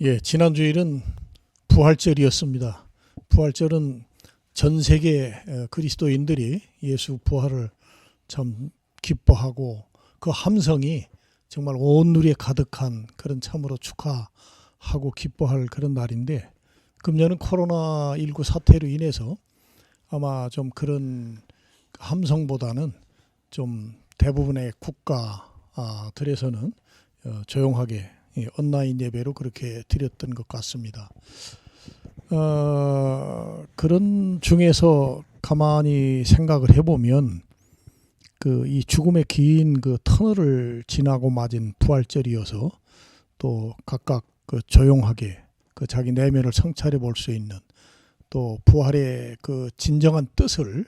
예, 지난 주일은 부활절이었습니다. 부활절은 전 세계 그리스도인들이 예수 부활을 참 기뻐하고 그 함성이 정말 온 누리에 가득한 그런 참으로 축하하고 기뻐할 그런 날인데, 금년은 코로나19 사태로 인해서 아마 좀 그런 함성보다는 좀 대부분의 국가들에서는 조용하게 온라인 예배로 그렇게 드렸던 것 같습니다. 그런 중에서 가만히 생각을 해보면 이 죽음의 긴 그 터널을 지나고 맞은 부활절이어서 또 각각 조용하게 자기 내면을 성찰해 볼 수 있는, 또 부활의 그 진정한 뜻을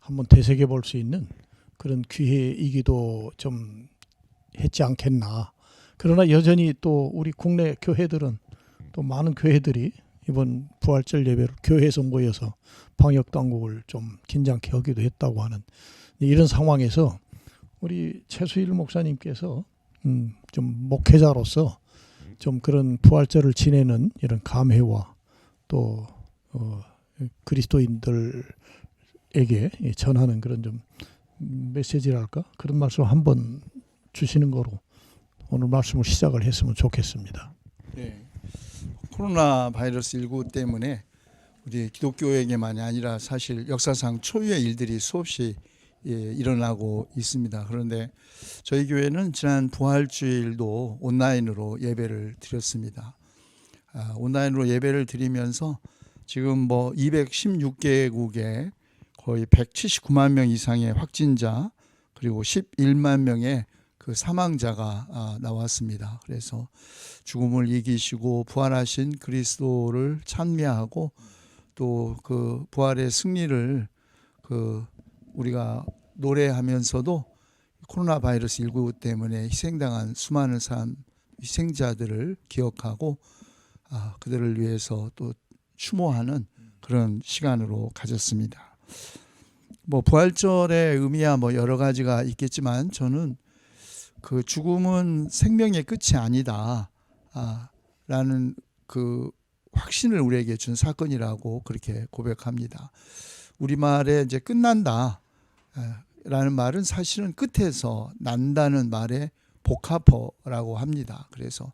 한번 되새겨 볼 수 있는 그런 기회이기도 좀 했지 않겠나. 그러나 여전히 또 우리 국내 교회들은, 또 많은 교회들이 이번 부활절 예배를 교회에서 모여서 방역 당국을 좀 긴장케 하기도 했다고 하는 이런 상황에서 우리 최수일 목사님께서 좀 목회자로서 좀 그런 부활절을 지내는 이런 감회와 또 그리스도인들에게 전하는 그런 좀 메시지랄까, 그런 말씀을 한번 주시는 거로 오늘 말씀을 시작을 했으면 좋겠습니다. 네. 코로나 바이러스 19 때문에 우리 기독교에게만이 아니라 사실 역사상 초유의 일들이 수없이 일어나고 있습니다. 그런데 저희 교회는 지난 부활주일도 온라인으로 예배를 드렸습니다. 온라인으로 예배를 드리면서 지금 216개국에 거의 179만 명 이상의 확진자, 그리고 11만 명의 그 사망자가 나왔습니다. 그래서 죽음을 이기시고 부활하신 그리스도를 찬미하고 또 그 부활의 승리를 우리가 노래하면서도 코로나 바이러스 19 때문에 희생당한 수많은 희생자들을 기억하고 그들을 위해서 또 추모하는 그런 시간으로 가졌습니다. 부활절의 의미야 여러 가지가 있겠지만, 저는 그 죽음은 생명의 끝이 아니다 라는 그 확신을 우리에게 준 사건이라고 그렇게 고백합니다. 우리말에 이제 끝난다 라는 말은 사실은 끝에서 난다는 말의 복합어라고 합니다. 그래서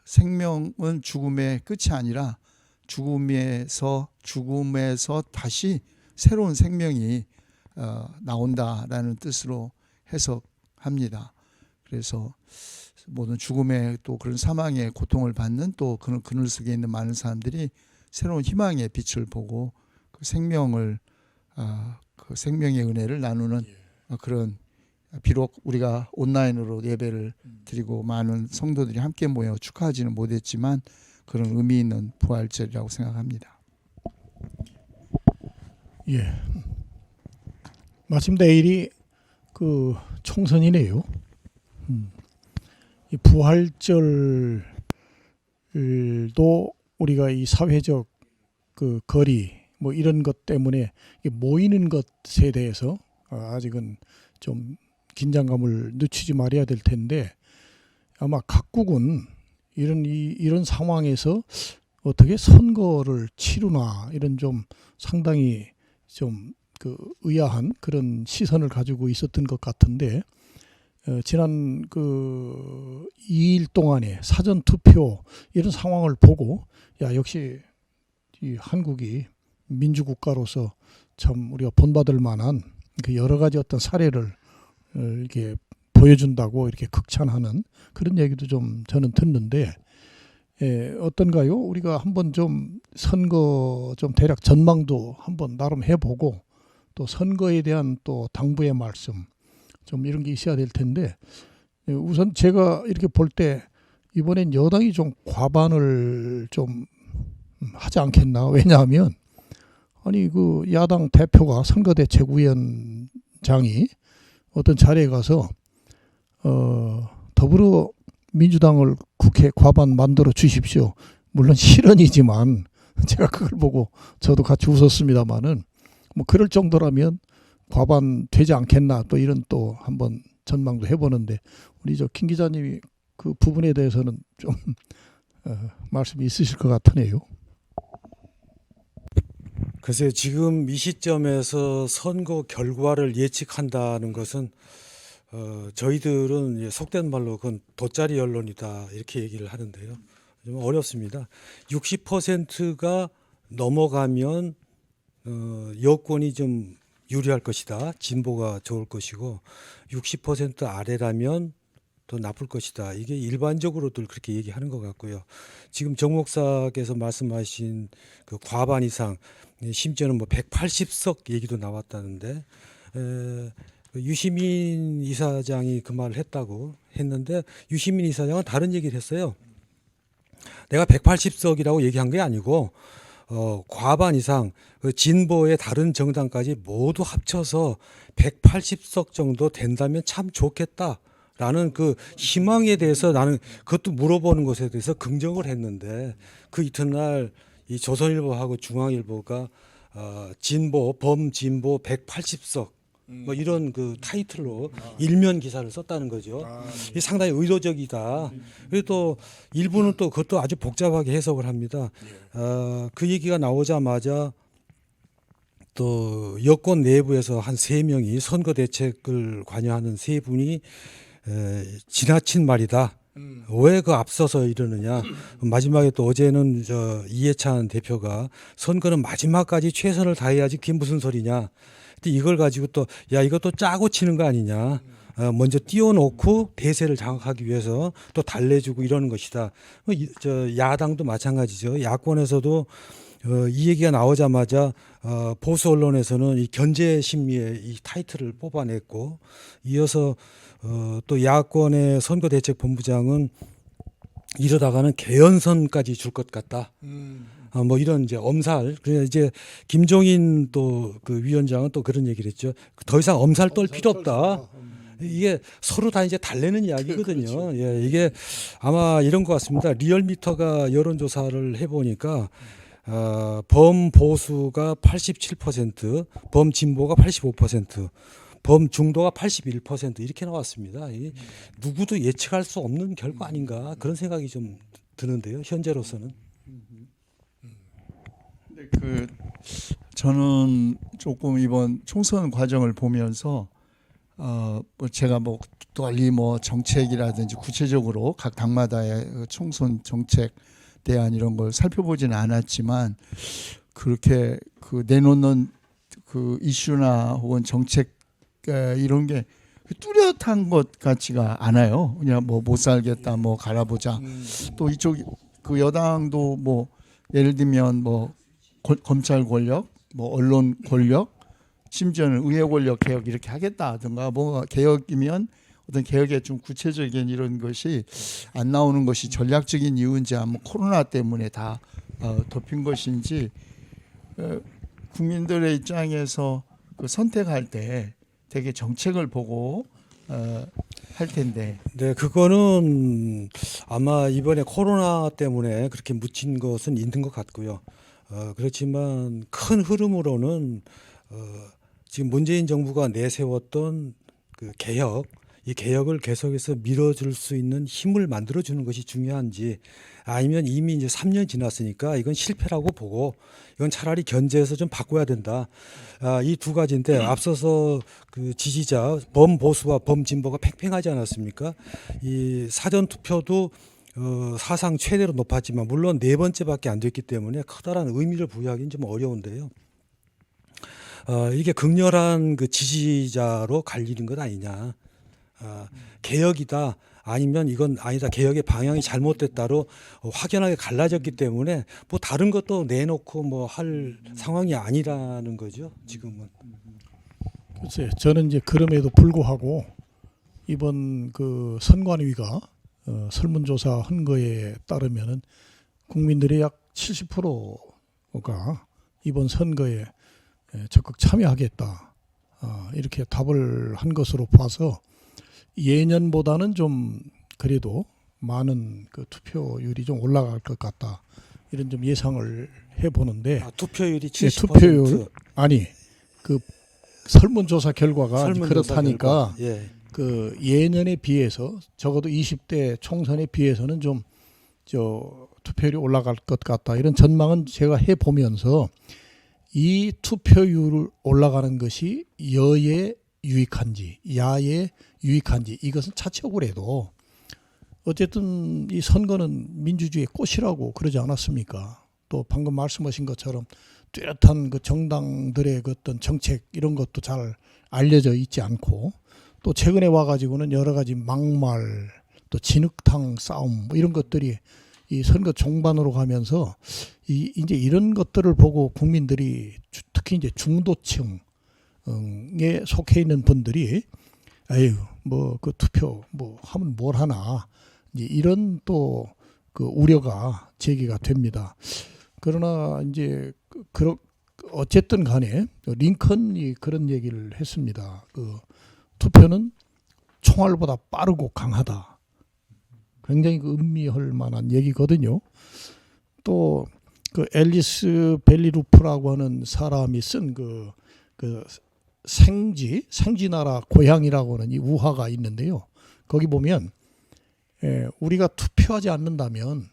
생명은 죽음의 끝이 아니라 죽음에서 다시 새로운 생명이 나온다라는 뜻으로 해석합니다. 그래서 모든 죽음의 또 그런 사망의 고통을 받는 또 그늘 속에 있는 많은 사람들이 새로운 희망의 빛을 보고 그 생명의 은혜를 나누는 그런, 비록 우리가 온라인으로 예배를 드리고 많은 성도들이 함께 모여 축하하지는 못했지만 그런 의미 있는 부활절이라고 생각합니다. 예. 마침 내일이 그 총선이네요. 이 부활절도 우리가 이 사회적 그 거리 이런 것 때문에 모이는 것에 대해서 아직은 좀 긴장감을 늦추지 말아야 될 텐데, 아마 각국은 이런 상황에서 어떻게 선거를 치르나, 이런 좀 상당히 좀 의아한 그런 시선을 가지고 있었던 것 같은데, 지난 2일 동안의 사전 투표 이런 상황을 보고 역시 이 한국이 민주국가로서 참 우리가 본받을 만한 그 여러 가지 어떤 사례를 이렇게 보여준다고 이렇게 극찬하는 그런 얘기도 좀 저는 듣는데, 어떤가요? 우리가 한번 좀 선거 좀 대략 전망도 한번 나름 해보고, 또 선거에 대한 또 당부의 말씀 좀 이런 게 있어야 될 텐데, 우선 제가 이렇게 볼 때 이번엔 여당이 좀 과반을 좀 하지 않겠나. 왜냐하면 그 야당 대표가 선거대책위원장이 어떤 자리에 가서 더불어민주당을 국회 과반 만들어 주십시오. 물론 실언이지만 제가 그걸 보고 저도 같이 웃었습니다마는, 그럴 정도라면 과반 되지 않겠나, 또 이런 또 한번 전망도 해보는데, 우리 김 기자님이 그 부분에 대해서는 좀 말씀이 있으실 것 같으네요. 글쎄요, 지금 이 시점에서 선거 결과를 예측한다는 것은 저희들은 속된 말로 그건 돗자리 언론이다 이렇게 얘기를 하는데요. 좀 어렵습니다. 60%가 넘어가면 여권이 좀 유리할 것이다. 진보가 좋을 것이고 60% 아래라면 더 나쁠 것이다. 이게 일반적으로들 그렇게 얘기하는 것 같고요. 지금 정 목사께서 말씀하신 그 과반 이상, 심지어는 뭐 180석 얘기도 나왔다는데 그 유시민 이사장이 그 말을 했다고 했는데 유시민 이사장은 다른 얘기를 했어요. 내가 180석이라고 얘기한 게 아니고 과반 이상 그 진보의 다른 정당까지 모두 합쳐서 180석 정도 된다면 참 좋겠다라는 그 희망에 대해서 나는 그것도 물어보는 것에 대해서 긍정을 했는데 그 이튿날 이 조선일보하고 중앙일보가 진보 범진보 180석 뭐 이런 그 타이틀로 일면 기사를 썼다는 거죠. 이게 상당히 의도적이다. 그리고 또 일부는 또 그것도 아주 복잡하게 해석을 합니다. 그 얘기가 나오자마자 또 여권 내부에서 한 3명이 선거 대책을 관여하는 3분이 지나친 말이다. 왜 그 앞서서 이러느냐. 마지막에 또 어제는 이해찬 대표가 선거는 마지막까지 최선을 다해야지 그게 무슨 소리냐. 근데 이걸 가지고 또 야 이것도 짜고 치는 거 아니냐. 먼저 띄워놓고 대세를 장악하기 위해서 또 달래주고 이러는 것이다. 야당도 마찬가지죠. 야권에서도 이 얘기가 나오자마자 보수 언론에서는 이 견제 심리의 이 타이틀을 뽑아냈고 이어서 또 야권의 선거대책본부장은 이러다가는 개연선까지 줄 것 같다. 뭐 이런 이제 엄살. 그래 이제 김종인 또 그 위원장은 또 그런 얘기를 했죠. 더 이상 엄살 떨 필요 없다. 이게 서로 다 이제 달래는 이야기거든요. 그렇죠. 예, 이게 아마 이런 것 같습니다. 리얼미터가 여론조사를 해보니까 범보수가 87%, 범진보가 85%, 범중도가 81% 이렇게 나왔습니다. 누구도 예측할 수 없는 결과 아닌가 그런 생각이 좀 드는데요. 현재로서는. 그 저는 조금 이번 총선 과정을 보면서 뭐 제가 뭐 널리 뭐 정책이라든지 구체적으로 각 당마다의 그 총선 정책 대안 이런 걸 살펴보지는 않았지만 그렇게 그 내놓는 그 이슈나 혹은 정책 이런 게 뚜렷한 것 같지가 않아요. 그냥 뭐 못 살겠다, 뭐 갈아보자. 또 이쪽 그 여당도 뭐 예를 들면 뭐 검찰 권력, 뭐 언론 권력, 심지어는 의회 권력 개혁 이렇게 하겠다든가 뭐 개혁이면 어떤 개혁의 좀 구체적인 이런 것이 안 나오는 것이 전략적인 이유인지 아니면 코로나 때문에 다 덮인 것인지 국민들의 입장에서 그 선택할 때 되게 정책을 보고 할 텐데. 네, 그거는 아마 이번에 코로나 때문에 그렇게 묻힌 것은 있는 것 같고요. 그렇지만 큰 흐름으로는 지금 문재인 정부가 내세웠던 그 개혁, 이 개혁을 계속해서 밀어줄 수 있는 힘을 만들어주는 것이 중요한지 아니면 이미 이제 3년 지났으니까 이건 실패라고 보고 이건 차라리 견제해서 좀 바꿔야 된다. 이 두 가지인데 앞서서 그 지지자 범보수와 범진보가 팽팽하지 않았습니까? 이 사전 투표도 사상 최대로 높았지만 물론 4번째밖에 안 됐기 때문에 커다란 의미를 부여하기는 좀 어려운데요. 이게 극렬한 그 지지자로 갈리는 것 아니냐. 개혁이다 아니면 이건 아니다 개혁의 방향이 잘못됐다로 확연하게 갈라졌기 때문에 뭐 다른 것도 내놓고 뭐 할 상황이 아니라는 거죠 지금은. 글쎄, 저는 이제 그럼에도 불구하고 이번 그 선관위가 설문조사 한 거에 따르면은 국민들의 약 70%가 이번 선거에 적극 참여하겠다 이렇게 답을 한 것으로 봐서 예년보다는 좀 그래도 많은 그 투표율이 좀 올라갈 것 같다 이런 좀 예상을 해보는데 투표율이 예, 70%. 투표율 아니 그 설문조사 결과가 설문조사 그렇다니까 결과. 예. 그 예년에 비해서 적어도 20대 총선에 비해서는 좀 투표율이 올라갈 것 같다 이런 전망은 제가 해보면서 이 투표율 올라가는 것이 여에 유익한지 야에 유익한지 이것은 차치하고 해도 어쨌든 이 선거는 민주주의의 꽃이라고 그러지 않았습니까? 또 방금 말씀하신 것처럼 뚜렷한 그 정당들의 그 어떤 정책 이런 것도 잘 알려져 있지 않고 또 최근에 와가지고는 여러 가지 막말 또 진흙탕 싸움 뭐 이런 것들이 이 선거 종반으로 가면서 이제 이런 것들을 보고 국민들이 특히 이제 중도층에 속해 있는 분들이 아유 뭐 그 투표 뭐 하면 뭘 하나 이제 이런 또 그 우려가 제기가 됩니다. 그러나 이제 어쨌든 간에 링컨이 그런 얘기를 했습니다. 그 투표는 총알보다 빠르고 강하다. 굉장히 그 음미할 만한 얘기거든요. 또 그 앨리스 벨리루프라고 하는 사람이 쓴 그 생쥐나라 고향이라고 하는 이 우화가 있는데요. 거기 보면 우리가 투표하지 않는다면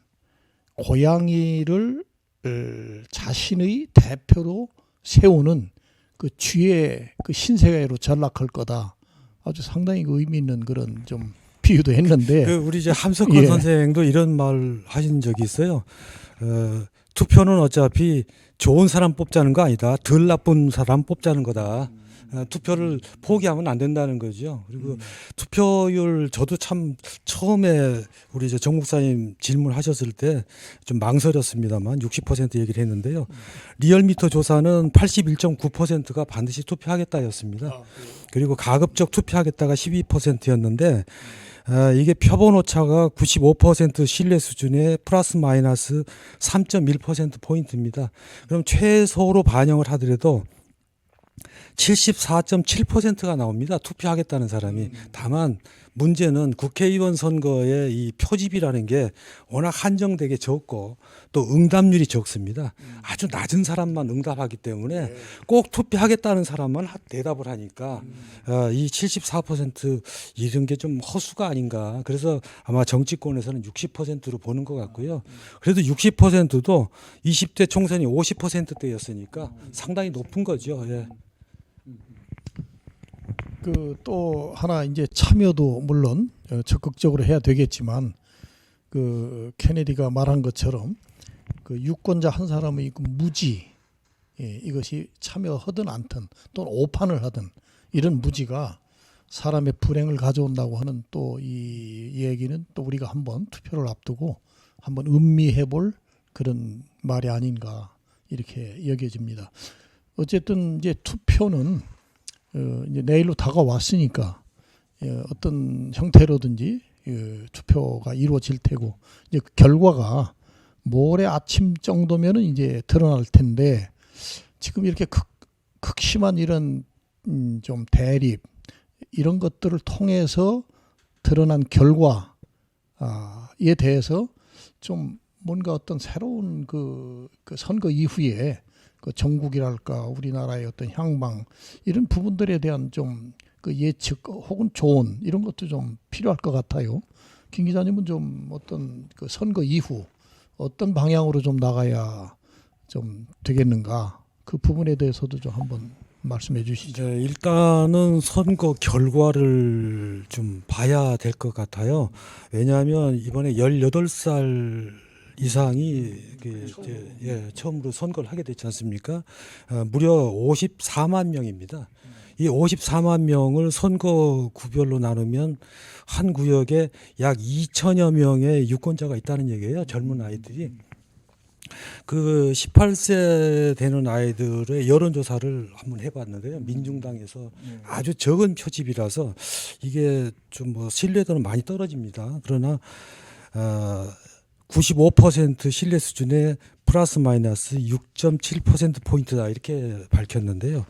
고양이를 자신의 대표로 세우는 그 쥐의 그 신세계로 전락할 거다. 아주 상당히 그 의미 있는 그런 좀 비유도 했는데. 우리 이제 함석헌 예. 선생도 이런 말 하신 적이 있어요. 투표는 어차피 좋은 사람 뽑자는 거 아니다. 덜 나쁜 사람 뽑자는 거다. 투표를 포기하면 안 된다는 거죠. 그리고 투표율 저도 참 처음에 우리 이제 정 목사님 질문하셨을 때 좀 망설였습니다만 60% 얘기를 했는데요. 리얼미터 조사는 81.9%가 반드시 투표하겠다였습니다. 그리고 가급적 투표하겠다가 12%였는데 이게 표본 오차가 95% 신뢰 수준의 플러스 마이너스 3.1% 포인트입니다. 그럼 최소로 반영을 하더라도 74.7%가 나옵니다. 투표하겠다는 사람이. 다만 문제는 국회의원 선거의 이 표집이라는 게 워낙 한정되게 적고 또 응답률이 적습니다. 아주 낮은 사람만 응답하기 때문에 꼭 투표하겠다는 사람만 대답을 하니까 이 74% 이런 게 좀 허수가 아닌가. 그래서 아마 정치권에서는 60%로 보는 것 같고요. 그래도 60%도 20대 총선이 50%대였으니까 상당히 높은 거죠. 예. 그 또 하나 이제 참여도 물론 적극적으로 해야 되겠지만 그 케네디가 말한 것처럼 그 유권자 한 사람의 그 무지 이것이 참여하든 않든 또는 오판을 하든 이런 무지가 사람의 불행을 가져온다고 하는 또 이 얘기는 또 우리가 한번 투표를 앞두고 한번 음미해 볼 그런 말이 아닌가 이렇게 여겨집니다. 어쨌든 이제 투표는 이제 내일로 다가왔으니까 어떤 형태로든지 투표가 이루어질 테고 이제 그 결과가 모레 아침 정도면은 이제 드러날 텐데 지금 이렇게 극심한 이런 좀 대립 이런 것들을 통해서 드러난 결과에 대해서 좀 뭔가 어떤 새로운 그 선거 이후에 그 정국이랄까 우리나라의 어떤 향방 이런 부분들에 대한 좀 그 예측 혹은 조언 이런 것도 좀 필요할 것 같아요. 김 기자님은 좀 어떤 그 선거 이후 어떤 방향으로 좀 나가야 좀 되겠는가 그 부분에 대해서도 좀 한번 말씀해 주시죠. 네, 일단은 선거 결과를 좀 봐야 될 것 같아요. 왜냐하면 이번에 18살 이상이 처음으로 선거를 하게 됐지 않습니까? 무려 54만 명입니다. 이 54만 명을 선거 구별로 나누면 한 구역에 약 2천여 명의 유권자가 있다는 얘기예요. 젊은 아이들이. 그 18세 되는 아이들의 여론조사를 한번 해봤는데요. 민중당에서 아주 적은 표집이라서 이게 좀 뭐 신뢰도는 많이 떨어집니다. 그러나 95% 신뢰 수준의 플러스 마이너스 6.7% 포인트다 이렇게 밝혔는데요.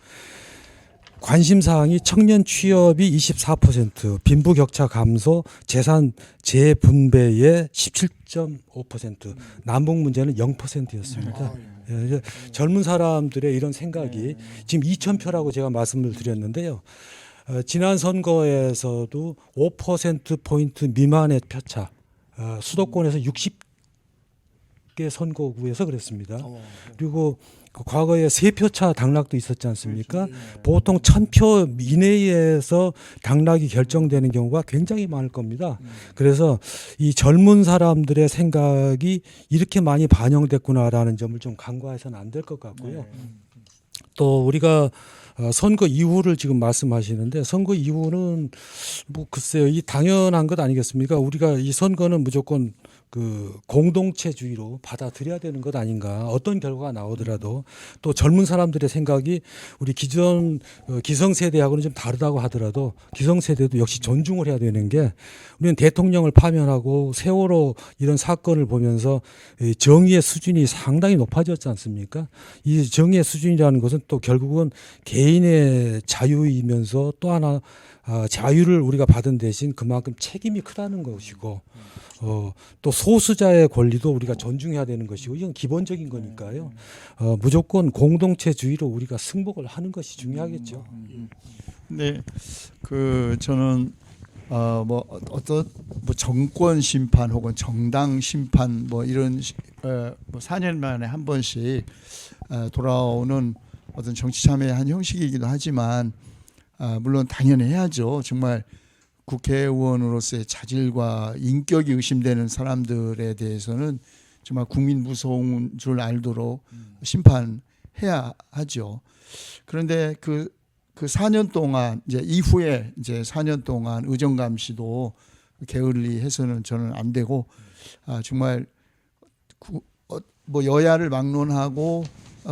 관심사항이 청년 취업이 24%, 빈부격차 감소, 재산 재분배의 17.5%, 남북 문제는 0%였습니다. 젊은 사람들의 이런 생각이 지금 2,000표라고 제가 말씀을 드렸는데요. 지난 선거에서도 5%포인트 미만의 표차, 수도권에서 5개 선거구에서 그랬습니다. 그리고 그 과거에 3표차 당락도 있었지 않습니까? 보통 1000표 이내에서 당락이 결정되는 경우가 굉장히 많을 겁니다. 그래서 이 젊은 사람들의 생각이 이렇게 많이 반영됐구나라는 점을 좀 간과해서는 안 될 것 같고요. 또 우리가 선거 이후를 지금 말씀하시는데 선거 이후는 뭐 글쎄요, 이 당연한 것 아니겠습니까? 우리가 이 선거는 무조건 그 공동체주의로 받아들여야 되는 것 아닌가. 어떤 결과가 나오더라도 또 젊은 사람들의 생각이 우리 기존 기성세대하고는 좀 다르다고 하더라도 기성세대도 역시 존중을 해야 되는 게 우리는 대통령을 파면하고 세월호 이런 사건을 보면서 이 정의의 수준이 상당히 높아졌지 않습니까? 이 정의의 수준이라는 것은 또 결국은 개인의 자유이면서 또 하나 자유를 우리가 받은 대신 그만큼 책임이 크다는 것이고 또 소수자의 권리도 우리가 존중해야 되는 것이고 이건 기본적인 거니까요. 무조건 공동체주의로 우리가 승복을 하는 것이 중요하겠죠. 네, 그 저는 뭐 어떤 뭐 정권 심판 혹은 정당 심판 뭐 이런 뭐 4년 만에 한 번씩 돌아오는 어떤 정치 참여의 한 형식이기도 하지만 물론 당연히 해야죠. 정말 국회의원으로서의 자질과 인격이 의심되는 사람들에 대해서는 정말 국민 무서운 줄 알도록 심판해야 하죠. 그런데 그 4년 동안 이제 이후에 이제 4년 동안 의정감시도 게을리해서는 저는 안 되고 정말 뭐 여야를 막론하고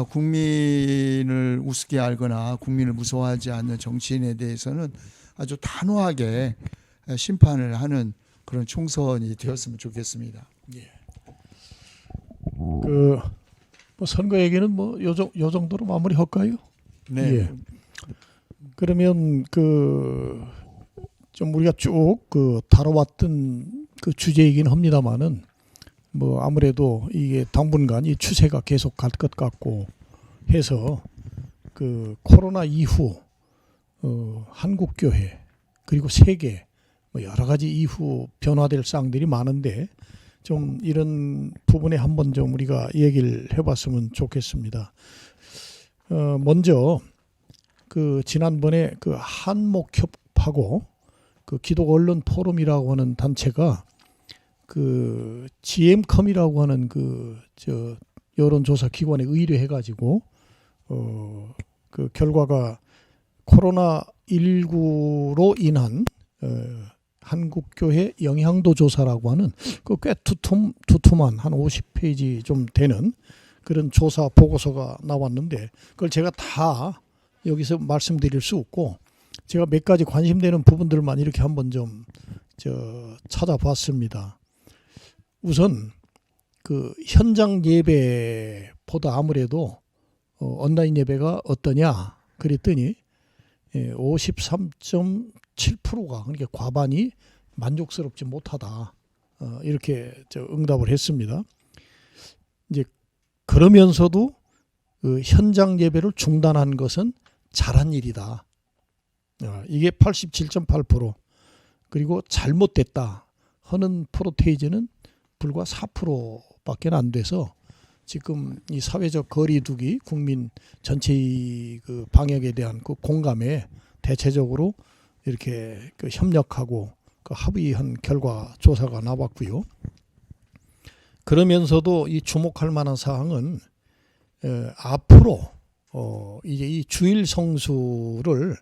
국민을 우습게 알거나 국민을 무서워하지 않는 정치인에 대해서는 아주 단호하게 심판을 하는 그런 총선이 되었으면 좋겠습니다. 뭐 선거 얘기는 뭐 요 정도로 마무리할까요? 네. 예. 그러면 좀 우리가 쭉 다뤄왔던 그 주제이긴 합니다만은 뭐 아무래도 이게 당분간 이 추세가 계속 갈 것 같고 해서 그 코로나 이후 한국교회 그리고 세계 뭐 여러 가지 이후 변화될 사항들이 많은데 좀 이런 부분에 한번 좀 우리가 얘기를 해봤으면 좋겠습니다. 먼저 그 지난번에 그 한목협하고 그 기독 언론 포럼이라고 하는 단체가 그 GM컴이라고 하는 그 여론조사 기관에 의뢰해가지고 그 결과가 코로나19로 인한 한국교회 영향도 조사라고 하는 그 꽤 두툼한 한 50페이지 좀 되는 그런 조사 보고서가 나왔는데 그걸 제가 다 여기서 말씀드릴 수 없고 제가 몇 가지 관심되는 부분들만 이렇게 한번 좀 찾아봤습니다. 우선 그 현장 예배보다 아무래도 온라인 예배가 어떠냐 그랬더니 53.7%가 그러니까 과반이 만족스럽지 못하다 이렇게 응답을 했습니다. 이제 그러면서도 그 현장 예배를 중단한 것은 잘한 일이다. 이게 87.8% 그리고 잘못됐다 하는 프로테이지는 불과 4%밖에 안 돼서 지금 이 사회적 거리두기 국민 전체의 그 방역에 대한 그 공감에 대체적으로 이렇게 그 협력하고 그 합의한 결과 조사가 나왔고요. 그러면서도 이 주목할 만한 사항은 앞으로 이제 이 주일 성수를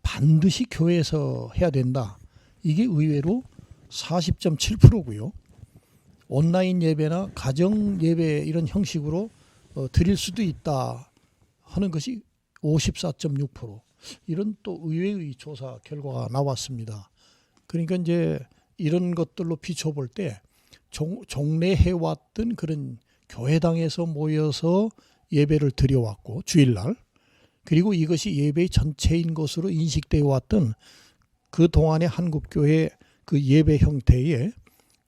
반드시 교회에서 해야 된다. 이게 의외로 40.7%고요. 온라인 예배나 가정 예배 이런 형식으로 드릴 수도 있다 하는 것이 54.6%. 이런 또 의외의 조사 결과가 나왔습니다. 그러니까 이제 이런 것들로 비춰볼 때 종래해왔던 그런 교회당에서 모여서 예배를 드려왔고 주일날 그리고 이것이 예배의 전체인 것으로 인식되어 왔던 그 동안의 한국교회 그 예배 형태에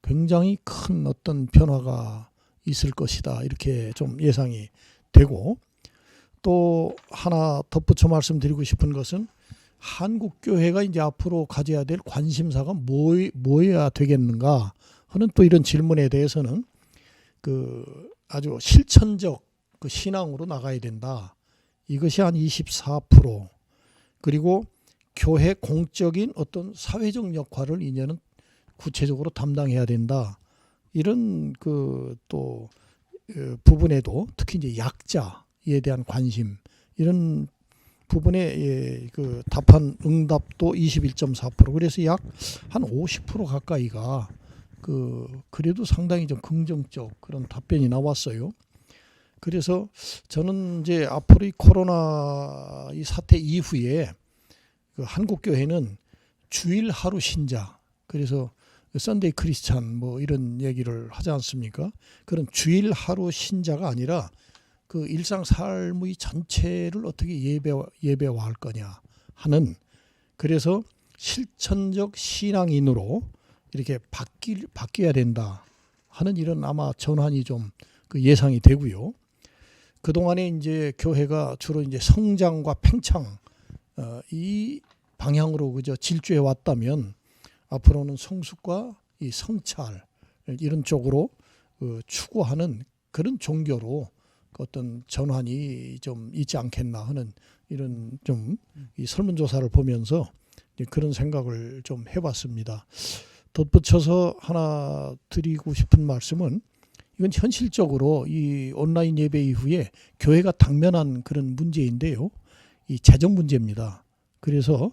굉장히 큰 어떤 변화가 있을 것이다 이렇게 좀 예상이 되고 또 하나 덧붙여 말씀드리고 싶은 것은 한국교회가 이제 앞으로 가져야 될 관심사가 뭐여야 되겠는가 하는 또 이런 질문에 대해서는 그 아주 실천적 그 신앙으로 나가야 된다. 이것이 한 24%. 그리고 교회 공적인 어떤 사회적 역할을 이제는 구체적으로 담당해야 된다. 이런 그 또 부분에도 특히 이제 약자에 대한 관심 이런 부분에 그 답한 응답도 21.4%. 그래서 약 한 50% 가까이가 그래도 상당히 좀 긍정적 그런 답변이 나왔어요. 그래서 저는 이제 앞으로 이 코로나 이 사태 이후에 그 한국 교회는 주일 하루 신자, 그래서 썬데이 크리스찬 뭐 이런 얘기를 하지 않습니까? 그런 주일 하루 신자가 아니라 그 일상 삶의 전체를 어떻게 예배화할 거냐 하는, 그래서 실천적 신앙인으로 이렇게 바뀌어야 된다 하는 이런 아마 전환이 좀 그 예상이 되고요. 그동안에 이제 교회가 주로 이제 성장과 팽창 이 방향으로 그저 질주해 왔다면 앞으로는 성숙과 이 성찰 이런 쪽으로 추구하는 그런 종교로 어떤 전환이 좀 있지 않겠나 하는 이런 좀 이 설문조사를 보면서 그런 생각을 좀 해봤습니다. 덧붙여서 하나 드리고 싶은 말씀은, 이건 현실적으로 이 온라인 예배 이후에 교회가 당면한 그런 문제인데요. 이 재정 문제입니다. 그래서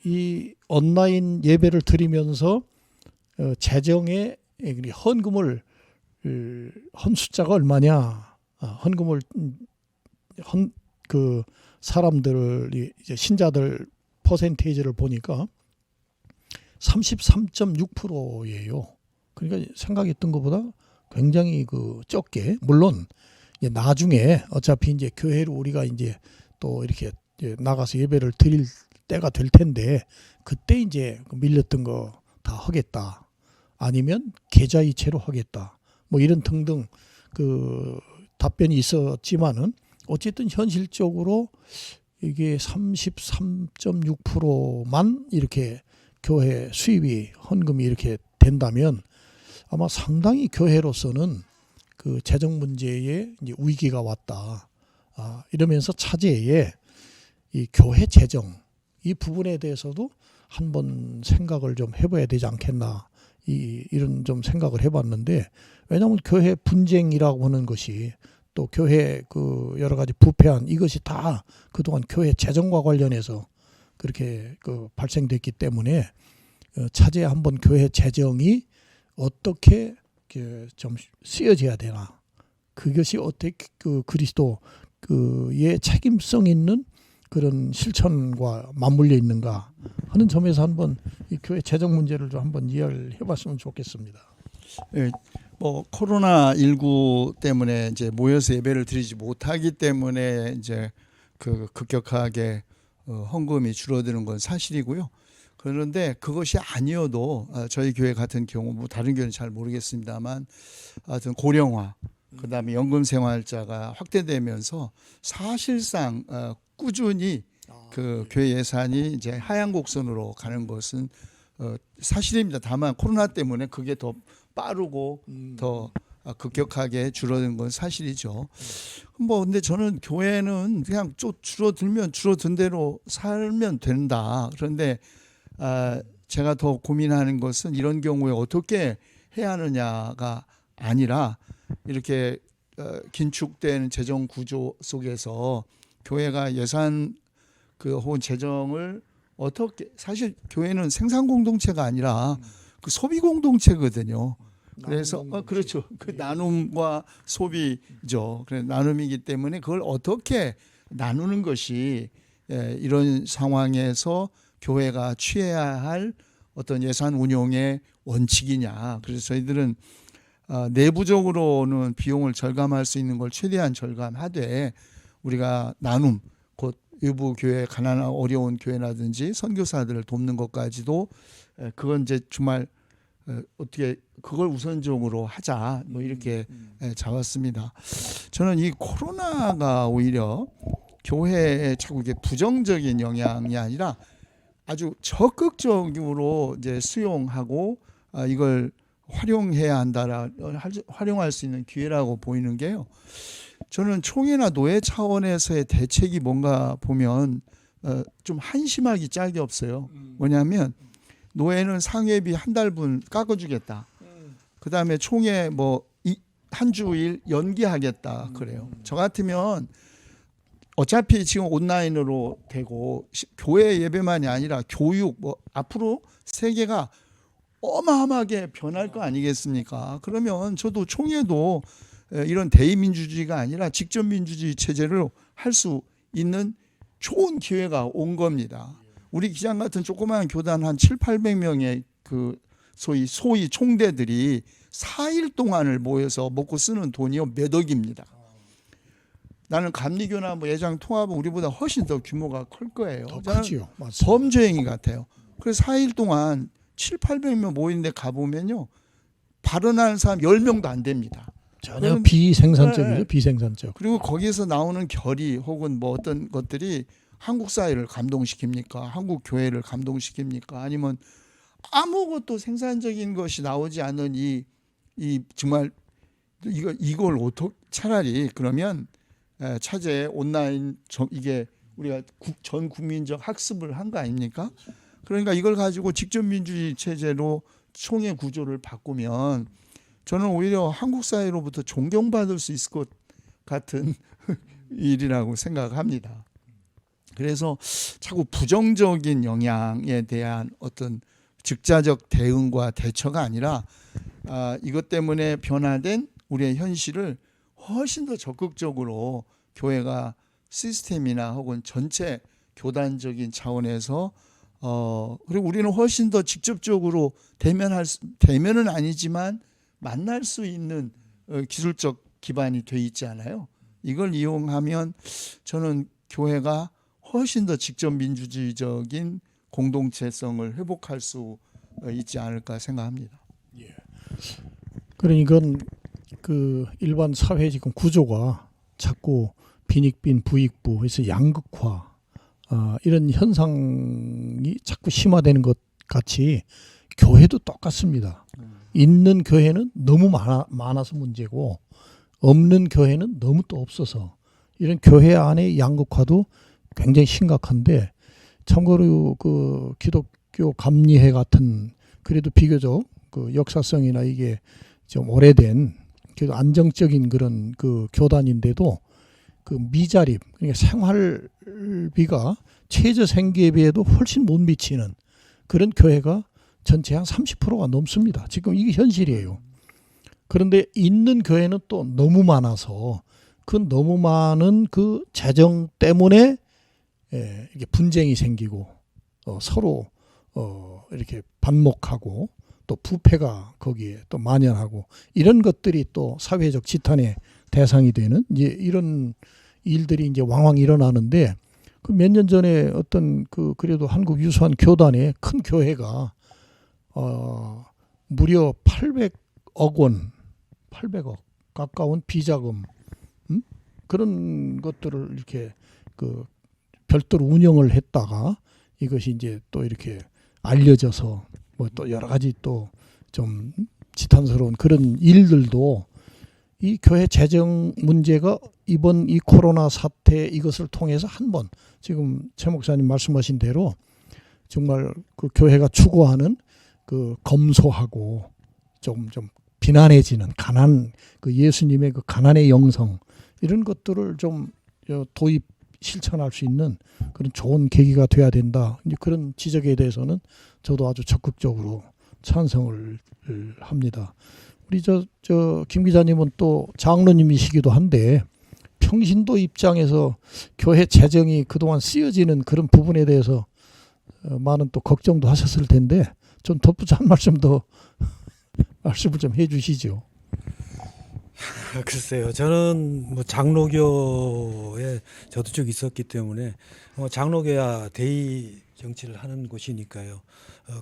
이 온라인 예배를 드리면서 재정에 헌금을 헌 숫자가 얼마냐, 헌금을 그 사람들 이제 신자들 퍼센테이지를 보니까 33.6%예요. 그러니까 생각했던 것보다 굉장히 그 적게, 물론 이제 나중에 어차피 이제 교회로 우리가 이제 또 이렇게 나가서 예배를 드릴 때가 될 텐데 그때 이제 밀렸던 거 다 하겠다, 아니면 계좌이체로 하겠다, 뭐 이런 등등 그 답변이 있었지만은 어쨌든 현실적으로 이게 33.6%만 이렇게 교회 수입이 헌금이 이렇게 된다면 아마 상당히 교회로서는 그 재정 문제에 이제 위기가 왔다. 이러면서 차제에 이 교회 재정 이 부분에 대해서도 한번 생각을 좀 해봐야 되지 않겠나, 이런 좀 생각을 해봤는데, 왜냐하면 교회 분쟁이라고 하는 것이 또 교회 그 여러 가지 부패한 이것이 다 그동안 교회 재정과 관련해서 그렇게 그 발생됐기 때문에 차제에 한번 교회 재정이 어떻게 좀 쓰여져야 되나, 그것이 어떻게 그 그리스도의 책임성 있는 그런 실천과 맞물려 있는가 하는 점에서 한번 이 교회 재정 문제를 좀 한번 이해를 해봤으면 좋겠습니다. 예, 뭐 코로나19 때문에 이제 모여서 예배를 드리지 못하기 때문에 이제 그 급격하게 헌금이 줄어드는 건 사실이고요. 그런데 그것이 아니어도 저희 교회 같은 경우, 뭐 다른 교회는 잘 모르겠습니다만, 하여튼 고령화, 그다음에 연금생활자가 확대되면서 사실상 꾸준히 그 교회 예산이 이제 하향 곡선으로 가는 것은 사실입니다. 다만 코로나 때문에 그게 더 빠르고 더 급격하게 줄어든 건 사실이죠. 뭐 근데 저는 교회는 그냥 줄어들면 줄어든 대로 살면 된다. 그런데 제가 더 고민하는 것은 이런 경우에 어떻게 해야 하느냐가 아니라, 이렇게 긴축된 재정 구조 속에서 교회가 예산 혹은 재정을 어떻게, 사실 교회는 생산 공동체가 아니라 그 소비 공동체거든요. 그래서 그렇죠. 그 나눔과 소비죠. 그래 나눔이기 때문에 그걸 어떻게 나누는 것이 이런 상황에서 교회가 취해야 할 어떤 예산 운용의 원칙이냐. 그래서 저희들은 내부적으로는 비용을 절감할 수 있는 걸 최대한 절감하되, 우리가 나눔, 곧 일부 교회, 가난한 어려운 교회라든지 선교사들을 돕는 것까지도 그건 이제 정말 어떻게 그걸 우선적으로 하자, 뭐 이렇게 잡았습니다. 저는 이 코로나가 오히려 교회에 자꾸 이게 부정적인 영향이 아니라 아주 적극적으로 이제 수용하고 이걸 활용해야 활용할 수 있는 기회라고 보이는 게요. 저는 총회나 노예 차원에서의 대책이 뭔가 보면 좀 한심하기 짝이 없어요. 뭐냐면 노예는 상회비 한 달분 깎아주겠다. 그 다음에 총회 뭐 한 주일 연기하겠다 그래요. 저 같으면 어차피 지금 온라인으로 되고 교회 예배만이 아니라 교육 뭐 앞으로 세계가 어마어마하게 변할 거 아니겠습니까? 그러면 저도 총회도 이런 대의민주주의가 아니라 직접민주주의 체제를 할 수 있는 좋은 기회가 온 겁니다. 우리 기장 같은 조그마한 교단 한 700~800명의 그 소위 총대들이 4일 동안을 모여서 먹고 쓰는 돈이요 몇 억입니다. 나는 감리교나 뭐 예장 통합은 우리보다 훨씬 더 규모가 클 거예요. 더 크지요. 맞습니다. 범죄 행위 같아요. 그래서 4일 동안 700~800명 모이는데 가보면요 발언하는 사람 10명도 안 됩니다. 전혀 비생산적이죠. 네. 비생산적. 그리고 거기에서 나오는 결의 혹은 뭐 어떤 것들이 한국 사회를 감동시킵니까? 한국 교회를 감동시킵니까? 아니면 아무것도 생산적인 것이 나오지 않는 이 정말 이걸 차라리 그러면 차제에 온라인 이게 우리가 전 국민적 학습을 한 거 아닙니까? 그러니까 이걸 가지고 직접 민주주의 체제로 총회 구조를 바꾸면 저는 오히려 한국 사회로부터 존경받을 수 있을 것 같은 일이라고 생각합니다. 그래서 자꾸 부정적인 영향에 대한 어떤 즉자적 대응과 대처가 아니라 이것 때문에 변화된 우리의 현실을 훨씬 더 적극적으로 교회가 시스템이나 혹은 전체 교단적인 차원에서 그리고 우리는 훨씬 더 직접적으로 대면은 아니지만 만날 수 있는 기술적 기반이 돼 있지 않아요. 이걸 이용하면 저는 교회가 훨씬 더 직접 민주주의적인 공동체성을 회복할 수 있지 않을까 생각합니다. 그러니까 그 일반 사회 지금 구조가 자꾸 빈익빈 부익부 해서 양극화 이런 현상이 자꾸 심화되는 것 같이 교회도 똑같습니다. 있는 교회는 너무 많아서 문제고 없는 교회는 너무 또 없어서 이런 교회 안의 양극화도 굉장히 심각한데 참고로 그 기독교 감리회 같은 그래도 비교적 그 역사성이나 이게 좀 오래된 그래도 안정적인 그런 그 교단인데도 그 미자립 그러니까 생활비가 최저 생계비에도 훨씬 못 미치는 그런 교회가 전체 한 30%가 넘습니다. 지금 이게 현실이에요. 그런데 있는 교회는 또 너무 많아서 그 너무 많은 그 재정 때문에 이게 분쟁이 생기고 서로 이렇게 반목하고 또 부패가 거기에 또 만연하고 이런 것들이 또 사회적 지탄의 대상이 되는 이제 이런 일들이 이제 왕왕 일어나는데 그 몇 년 전에 어떤 그 그래도 한국 유수한 교단의 큰 교회가 무려 800억 원, 800억 가까운 비자금 그런 것들을 이렇게 그 별도로 운영을 했다가 이것이 이제 또 이렇게 알려져서 뭐 또 여러 가지 또 좀 지탄스러운 그런 일들도 이 교회 재정 문제가 이번 이 코로나 사태 이것을 통해서 한번 지금 최 목사님 말씀하신 대로 정말 그 교회가 추구하는 그 검소하고 좀 비난해지는 가난 그 예수님의 그 가난의 영성 이런 것들을 좀 도입 실천할 수 있는 그런 좋은 계기가 돼야 된다. 이제 그런 지적에 대해서는 저도 아주 적극적으로 찬성을 합니다. 우리 김 기자님은 또 장로님이시기도 한데 평신도 입장에서 교회 재정이 그동안 쓰여지는 그런 부분에 대해서 많은 또 걱정도 하셨을 텐데 좀 덧붙여 한 말씀 더 말씀을 좀 해주시죠. 글쎄요. 저는 뭐 장로교에 저도 쭉 있었기 때문에 장로교야 대의 정치를 하는 곳이니까요.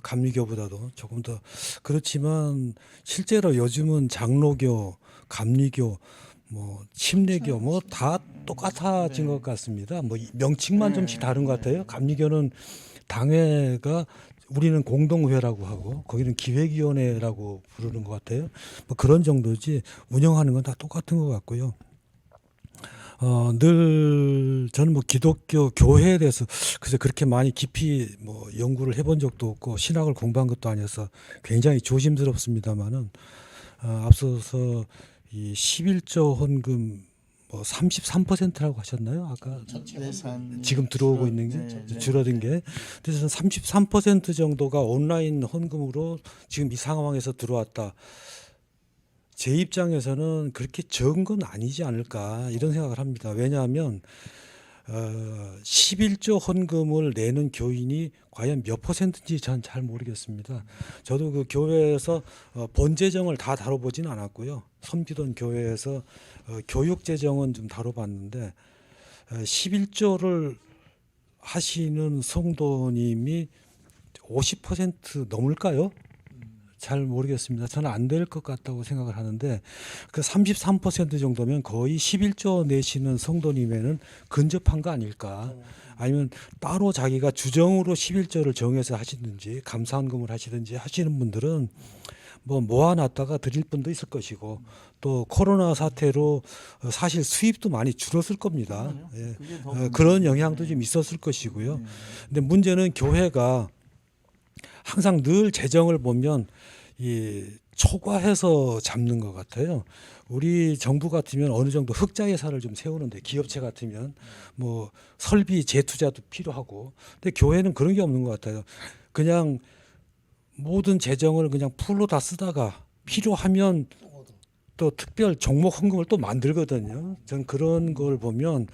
감리교보다도 조금 더 그렇지만 실제로 요즘은 장로교, 감리교, 뭐 침례교 뭐 다 똑같아진 것 같습니다. 뭐 명칭만 좀씩 다른 것 같아요. 감리교는 당회가 우리는 공동회라고 하고 거기는 기획위원회라고 부르는 것 같아요. 뭐 그런 정도지 운영하는 건 다 똑같은 것 같고요. 늘 저는 뭐 기독교 교회에 대해서 그래서 그렇게 많이 깊이 뭐 연구를 해본 적도 없고 신학을 공부한 것도 아니어서 굉장히 조심스럽습니다만은 앞서서 이 11조 헌금 뭐 33%라고 하셨나요? 아까 예산 지금 들어오고 있는 게 줄어든 게 그래서 33% 정도가 온라인 헌금으로 지금 이 상황에서 들어왔다. 제 입장에서는 그렇게 적은 건 아니지 않을까 이런 생각을 합니다. 왜냐하면 11조 헌금을 내는 교인이 과연 몇 퍼센트인지 전 잘 모르겠습니다. 저도 그 교회에서 본 재정을 다 다뤄보지는 않았고요. 섬기던 교회에서 교육 재정은 좀 다뤄봤는데 11조를 하시는 성도님이 50% 넘을까요? 잘 모르겠습니다. 저는 안 될 것 같다고 생각을 하는데 그 33% 정도면 거의 11조 내시는 성도님에는 근접한 거 아닐까? 아니면 따로 자기가 주정으로 11조를 정해서 하시든지 감사헌금을 하시든지 하시는 분들은 뭐 모아놨다가 드릴 분도 있을 것이고 또 코로나 사태로 사실 수입도 많이 줄었을 겁니다. 예. 그런 영향도 좀 있었을 것이고요. 근데 문제는 교회가 항상 늘 재정을 보면 이 초과해서 잡는 것 같아요. 우리 정부 같으면 어느 정도 흑자 예산을 좀 세우는데 기업체 같으면 뭐 설비 재투자도 필요하고 근데 교회는 그런 게 없는 것 같아요. 그냥 모든 재정을 그냥 풀로 다 쓰다가 필요하면 또 특별 종목 헌금을 또 만들거든요. 전 그런 걸 보면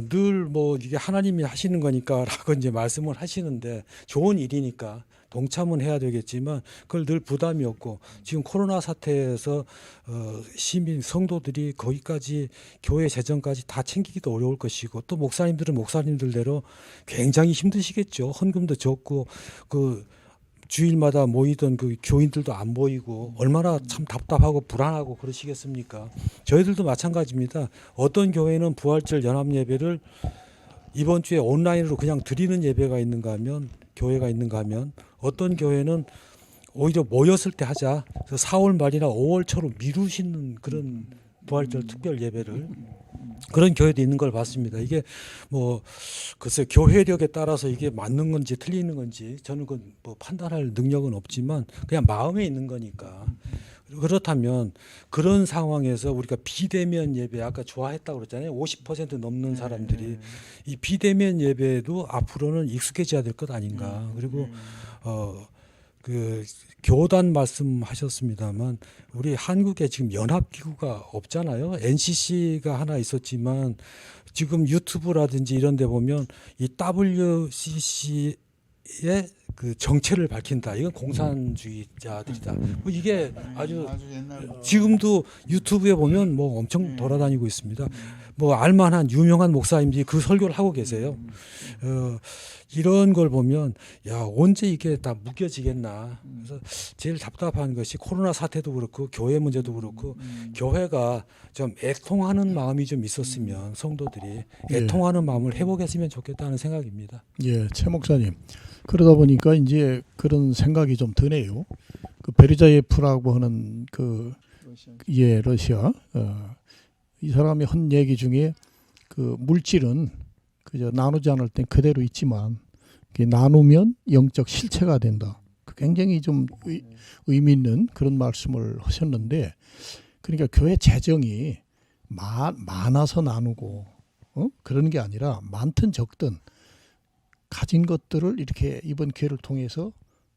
늘 뭐 이게 하나님이 하시는 거니까라고 이제 말씀을 하시는데 좋은 일이니까 동참은 해야 되겠지만 그걸 늘 부담이 없고 지금 코로나 사태에서 시민 성도들이 거기까지 교회 재정까지 다 챙기기도 어려울 것이고 또 목사님들은 목사님들대로 굉장히 힘드시겠죠. 헌금도 적고 그 주일마다 모이던 그 교인들도 안 보이고 얼마나 참 답답하고 불안하고 그러시겠습니까? 저희들도 마찬가지입니다. 어떤 교회는 부활절 연합 예배를 이번 주에 온라인으로 그냥 드리는 예배가 있는가 하면 교회가 있는가 하면 어떤 교회는 오히려 모였을 때 하자. 그래서 4월 말이나 5월 초로 미루시는 그런 부활절 특별 예배를 그런 교회도 있는 걸 봤습니다. 이게 뭐 글쎄 교회력에 따라서 이게 맞는 건지 틀리는 건지 저는 그 뭐 판단할 능력은 없지만 그냥 마음에 있는 거니까 그렇다면 그런 상황에서 우리가 비대면 예배 아까 좋아했다고 그랬잖아요. 50% 넘는 사람들이 이 비대면 예배도 앞으로는 익숙해져야 될 것 아닌가. 그리고 그 교단 말씀하셨습니다만 우리 한국에 지금 연합기구가 없잖아요. NCC가 하나 있었지만 지금 유튜브라든지 이런 데 보면 이 WCC의 그 정체를 밝힌다. 이건 공산주의자들이다. 뭐 이게 아주 옛날 지금도 유튜브에 보면 뭐 엄청 돌아다니고 있습니다. 뭐 알만한 유명한 목사님들이 그 설교를 하고 계세요. 이런 걸 보면 야 언제 이게 다 묶여지겠나. 그래서 제일 답답한 것이 코로나 사태도 그렇고 교회 문제도 그렇고 교회가 좀 애통하는 마음이 좀 있었으면 성도들이 애통하는 마음을 회복했으면 좋겠다는 생각입니다. 예, 최 목사님. 그러다 보니까 이제 그런 생각이 좀 드네요. 그 베르자예프라고 하는 그 러시아 이 사람이 한 얘기 중에 그 물질은 그저 나누지 않을 땐 그대로 있지만 그게 나누면 영적 실체가 된다. 굉장히 좀 의미 있는 그런 말씀을 하셨는데 그러니까 교회 재정이 많아서 나누고 그런 게 아니라 많든 적든 가진 것들을 이렇게 이번 기회를 통해서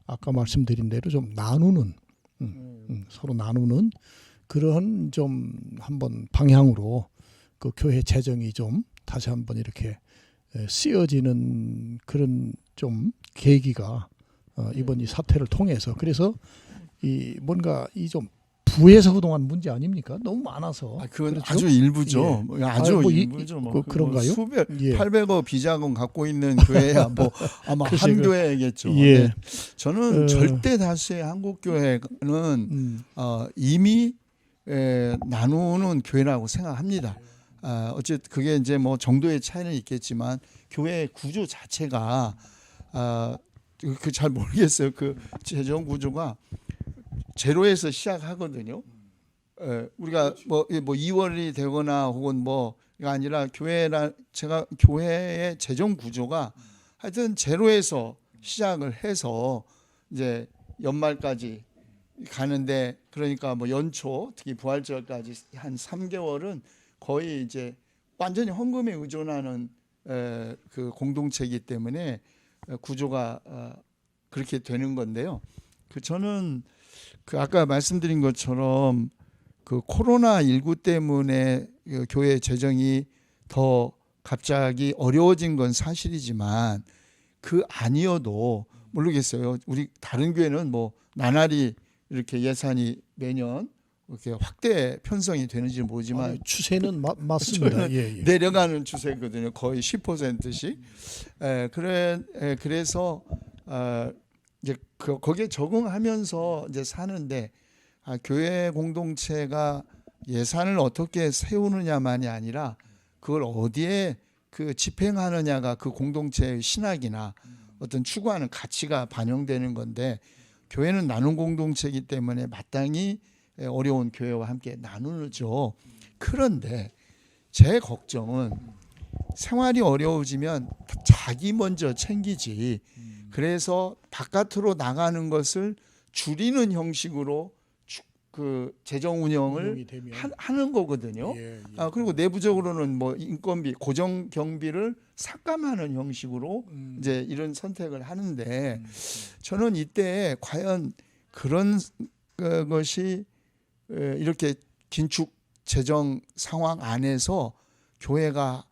아까 말씀드린 대로 좀 나누는 서로 나누는 그런 좀 한번 방향으로 그 교회 재정이 좀 다시 한번 이렇게 쓰여지는 그런 좀 계기가 이번 이 사태를 통해서 그래서 이 뭔가 이 좀 부에서 그동안 문제 아닙니까? 너무 많아서. 그건 그렇죠? 아주 일부죠. 예. 아주 뭐 일부죠. 뭐 그런가요? 수백 예. 800억 비자금 갖고 있는 교회야 뭐 아마 글쎄, 한 교회겠죠. 예. 네. 저는 절대 다수의 한국 교회는 이미 나누는 교회라고 생각합니다. 어쨌든 그게 이제 뭐 정도의 차이는 있겠지만 교회 구조 자체가 그 잘 모르겠어요. 그 재정 구조가 제로에서 시작하거든요. 우리가 뭐 2월이 되거나 혹은 뭐가 아니라 제가 교회의 재정 구조가 하여튼 제로에서 시작을 해서 이제 연말까지 가는데, 그러니까 뭐 연초 특히 부활절까지 한 3개월은 거의 이제 완전히 헌금에 의존하는 그 공동체이기 때문에 구조가 그렇게 되는 건데요. 저는 그 아까 말씀드린 것처럼 그 코로나19 때문에 그 교회 재정이 더 갑자기 어려워진 건 사실이지만 그 아니어도 모르겠어요. 우리 다른 교회는 뭐 나날이 이렇게 예산이 매년 이렇게 확대 편성이 되는지 모르지만 아니, 추세는 맞습니다. 예, 예. 내려가는 추세거든요. 거의 10%씩. 그래서 이제 거기에 적응하면서 이제 사는데, 교회 공동체가 예산을 어떻게 세우느냐만이 아니라 그걸 어디에 그 집행하느냐가 그 공동체의 신학이나 어떤 추구하는 가치가 반영되는 건데, 교회는 나눔 공동체이기 때문에 마땅히 어려운 교회와 함께 나누죠. 그런데 제 걱정은 생활이 어려워지면 자기 먼저 챙기지, 그래서 바깥으로 나가는 것을 줄이는 형식으로 그 재정 운영을 하는 거거든요. 예, 예. 그리고 내부적으로는 뭐 인건비, 고정 경비를 삭감하는 형식으로 이제 이런 선택을 하는데, 저는 이때 과연 그런 것이 이렇게 긴축 재정 상황 안에서 교회가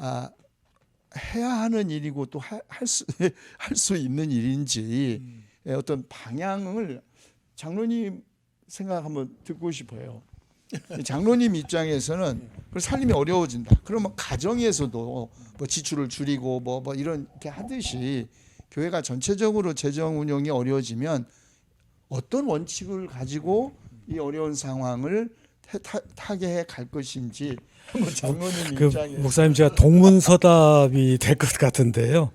해야 하는 일이고 또 할 수 있는 일인지 어떤 방향을 장로님 생각 한번 듣고 싶어요. 장로님 입장에서는 살림이 어려워진다. 그러면 가정에서도 뭐 지출을 줄이고 뭐 이런 게 하듯이 교회가 전체적으로 재정 운영이 어려워지면 어떤 원칙을 가지고 이 어려운 상황을 타개해 갈 것인지 한번 장로님 그 입장에서. 목사님, 제가 동문서답이 될 것 같은데요.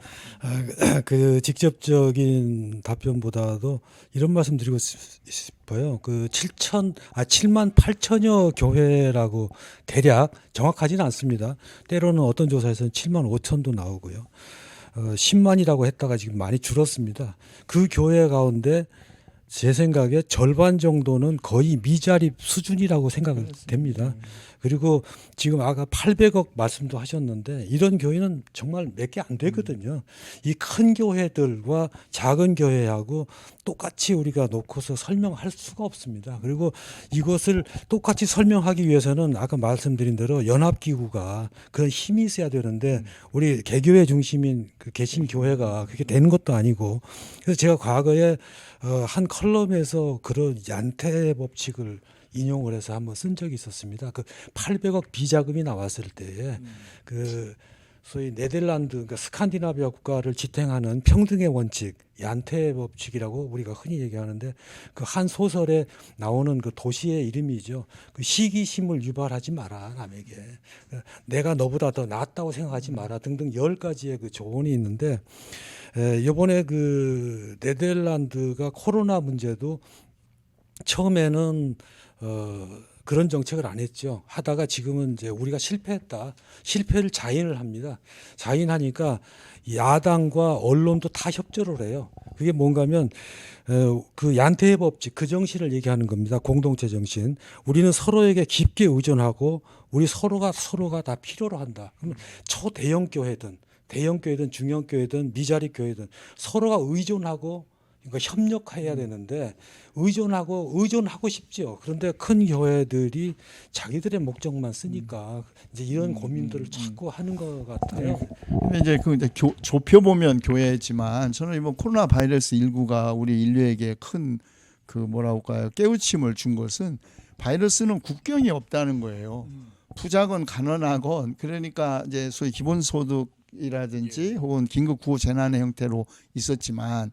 그 직접적인 답변보다도 이런 말씀 드리고 싶어요. 그 7만 8천여 교회라고 대략, 정확하지는 않습니다. 때로는 어떤 조사에서는 7만 5천도 나오고요. 10만이라고 했다가 지금 많이 줄었습니다. 그 교회 가운데 제 생각에 절반 정도는 거의 미자립 수준이라고 생각됩니다. 그리고 지금 아까 800억 말씀도 하셨는데, 이런 교회는 정말 몇 개 안 되거든요. 이 큰 교회들과 작은 교회하고 똑같이 우리가 놓고서 설명할 수가 없습니다. 그리고 이것을 똑같이 설명하기 위해서는 아까 말씀드린 대로 연합기구가 그런 힘이 있어야 되는데, 우리 개교회 중심인 그 개신교회가 그게 되는 것도 아니고, 그래서 제가 과거에 한 컬럼에서 그런 얀테 법칙을 인용을 해서 한번 쓴 적이 있었습니다. 그 800억 비자금이 나왔을 때에 그 소위 네덜란드, 그러니까 스칸디나비아 국가를 지탱하는 평등의 원칙, 얀테 법칙이라고 우리가 흔히 얘기하는데, 그 한 소설에 나오는 그 도시의 이름이죠. 그 시기심을 유발하지 마라, 남에게. 내가 너보다 더 낫다고 생각하지 마라 등등 10가지의 그 조언이 있는데, 이번에 그 네덜란드가 코로나 문제도 처음에는 그런 정책을 안 했죠. 하다가 지금은 이제 우리가 실패했다. 실패를 자인을 합니다. 자인하니까 야당과 언론도 다 협조를 해요. 그게 뭔가 하면 그 얀테의 법칙, 그 정신을 얘기하는 겁니다. 공동체 정신. 우리는 서로에게 깊게 의존하고 우리 서로가 다 필요로 한다. 그러면 초대형 교회든 대형 교회든 중형 교회든 미자립 교회든 서로가 의존하고, 그러니까 협력해야 되는데, 의존하고 싶죠. 그런데 큰 교회들이 자기들의 목적만 쓰니까 이제 이런 고민들을 자꾸 하는 것 같아요. 근데 이제 그 좁혀 보면 교회지만, 저는 이번 코로나 바이러스 19가 우리 인류에게 큰 그 뭐라고 할까요? 깨우침을 준 것은, 바이러스는 국경이 없다는 거예요. 부자건 가난하건, 그러니까 이제 소위 기본소득이라든지 혹은 긴급 구호 재난의 형태로 있었지만,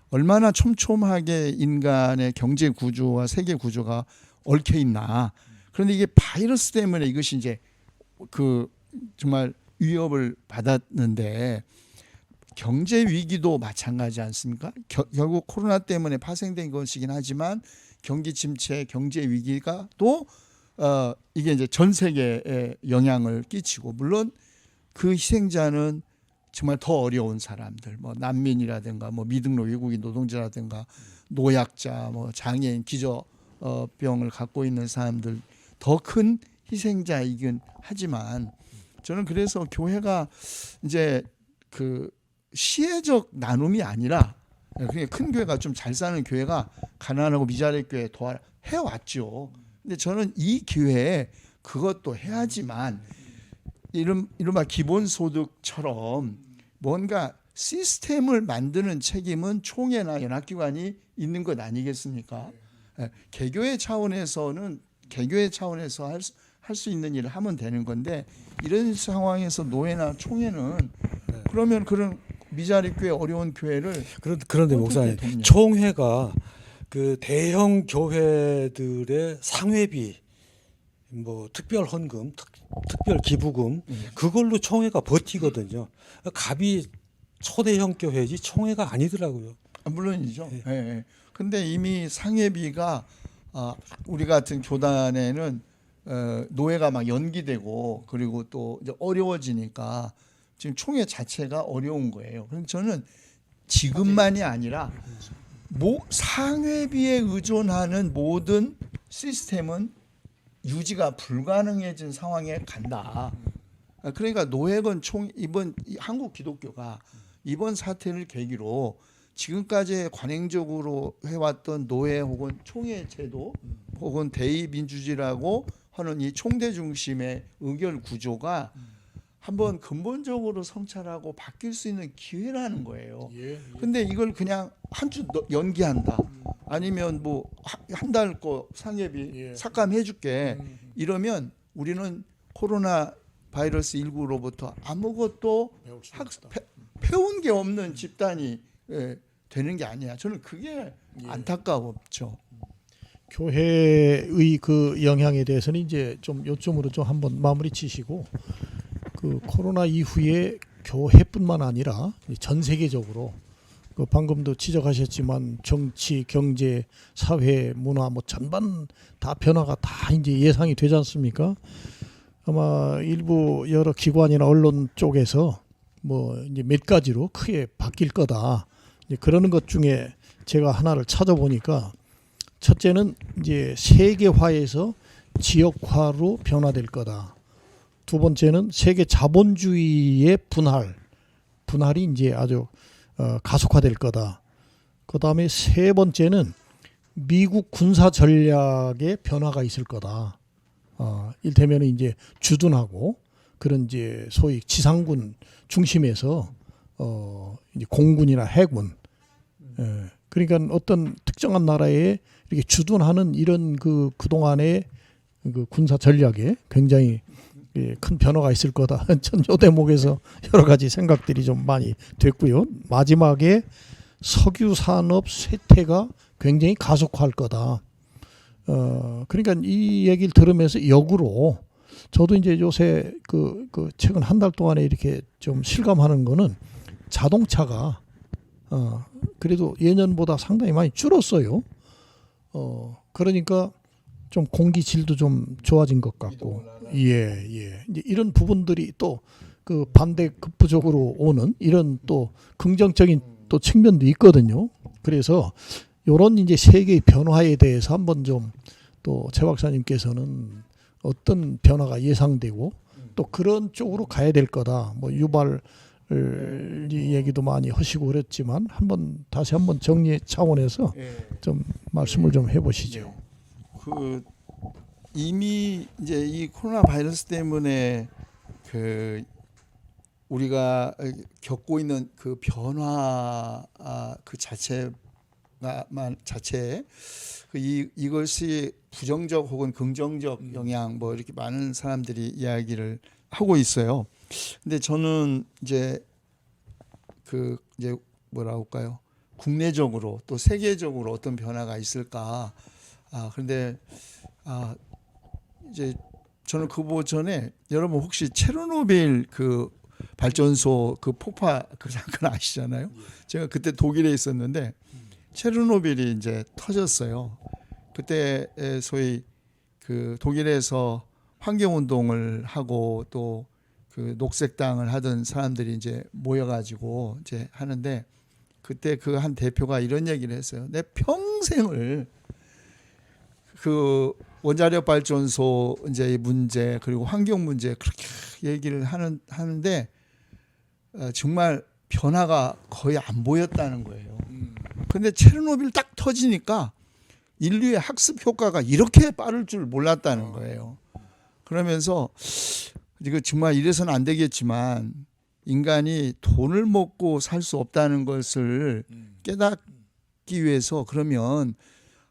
얼마나 촘촘하게 인간의 경제 구조와 세계 구조가 얽혀 있나. 그런데 이게 바이러스 때문에 이것이 이제 그 정말 위협을 받았는데, 경제 위기도 마찬가지 않습니까? 결국 코로나 때문에 파생된 것이긴 하지만 경기 침체, 경제 위기가 또 이게 이제 전 세계에 영향을 끼치고, 물론 그 희생자는 정말 더 어려운 사람들, 뭐 난민이라든가 뭐 미등록 외국인 노동자라든가 노약자, 뭐 장애인, 기저병을 갖고 있는 사람들 더 큰 희생자이긴 하지만, 저는 그래서 교회가 이제 그 시혜적 나눔이 아니라, 그냥 큰 교회가 좀 잘 사는 교회가 가난하고 미자립 교회 도와 해왔죠. 근데 저는 이 기회에 그것도 해야지만 이른바 기본소득처럼 뭔가 시스템을 만드는 책임은 총회나 연합기관이 있는 것 아니겠습니까? 개교의 차원에서는 개교의 차원에서 할 수 있는 일을 하면 되는 건데, 이런 상황에서 노회나 총회는 그러면 그런 미자립 교회, 어려운 교회를 그런데 목사님, 총회가 그 대형 교회들의 상회비, 뭐 특별 헌금, 특별 기부금, 그걸로 총회가 버티거든요. 갑이 초대형 교회지 총회가 아니더라고요. 물론이죠. 예. 예. 근데 이미 상회비가 우리 같은 교단에는 노회가 막 연기되고, 그리고 또 이제 어려워지니까 지금 총회 자체가 어려운 거예요. 그래서 저는 지금만이 아니라 상회비에 의존하는 모든 시스템은 유지가 불가능해진 상황에 간다. 그러니까 노회건 이번 한국 기독교가 이번 사태를 계기로 지금까지 관행적으로 해왔던 노회 혹은 총회 제도 혹은 대의민주주의라고 하는 이 총대 중심의 의결 구조가 한번 근본적으로 성찰하고 바뀔 수 있는 기회라는 거예요. 근데 이걸 그냥 한 주 연기한다. 아니면 뭐 한 달 거 상회비 삭감해 줄게. 이러면 우리는 코로나 바이러스 19로부터 아무것도 배운 게 없는 집단이 되는 게 아니야. 저는 그게 안타까웠죠. 교회의 그 영향에 대해서는 이제 좀 요점으로 좀 한번 마무리 치시고, 그 코로나 이후에 교회뿐만 아니라 전 세계적으로 그 방금도 지적하셨지만 정치, 경제, 사회, 문화 뭐 전반 다 변화가 다 이제 예상이 되지 않습니까? 아마 일부 여러 기관이나 언론 쪽에서 뭐 이제 몇 가지로 크게 바뀔 거다. 이제 그러는 것 중에 제가 하나를 찾아보니까, 첫째는 이제 세계화에서 지역화로 변화될 거다. 두 번째는 세계 자본주의의 분할이 이제 아주 가속화될 거다. 그 다음에 세 번째는 미국 군사 전략의 변화가 있을 거다. 이를테면 이제 주둔하고 그런 이제 소위 지상군 중심에서 이제 공군이나 해군, 그러니까 어떤 특정한 나라에 이렇게 주둔하는 이런 그동안의 그 군사 전략에 굉장히 큰 변화가 있을 거다. 전 요 대목에서 여러 가지 생각들이 좀 많이 됐고요. 마지막에 석유 산업 쇠퇴가 굉장히 가속화할 거다. 그러니까 이 얘기를 들으면서 역으로 저도 이제 요새 그 최근 한 달 동안에 이렇게 좀 실감하는 거는, 자동차가 그래도 예년보다 상당히 많이 줄었어요. 그러니까 좀 공기 질도 좀 좋아진 것 같고, 예. 이제 이런 부분들이 또 그 반대 급부적으로 오는 이런 또 긍정적인 또 측면도 있거든요. 그래서 이런 이제 세계의 변화에 대해서 한번 좀 또 최 박사님께서는 어떤 변화가 예상되고 또 그런 쪽으로 가야 될 거다. 뭐 유발 얘기도 많이 하시고 그랬지만 다시 한번 정리 차원에서 좀 말씀을 좀 해보시죠. 그 이미 이제 이 코로나 바이러스 때문에 그 우리가 겪고 있는 그 변화 그 자체에 이것이 부정적 혹은 긍정적 영향 뭐 이렇게 많은 사람들이 이야기를 하고 있어요. 근데 저는 이제 이제 뭐라 할까요? 국내적으로 또 세계적으로 어떤 변화가 있을까? 그런데 이제 저는 그거 전에 여러분 혹시 체르노빌 그 발전소 그 폭파 그 사건 아시잖아요. 제가 그때 독일에 있었는데 체르노빌이 이제 터졌어요. 그때 소위 그 독일에서 환경 운동을 하고 또 그 녹색당을 하던 사람들이 이제 모여가지고 이제 하는데 그때 그 한 대표가 이런 얘기를 했어요. 내 평생을 그 원자력 발전소 이제 문제 그리고 환경 문제 그렇게 얘기를 하는데 정말 변화가 거의 안 보였다는 거예요. 근데 체르노빌 딱 터지니까 인류의 학습 효과가 이렇게 빠를 줄 몰랐다는 거예요. 그러면서 이거 정말 이래서는 안 되겠지만 인간이 돈을 먹고 살 수 없다는 것을 깨닫기 위해서 그러면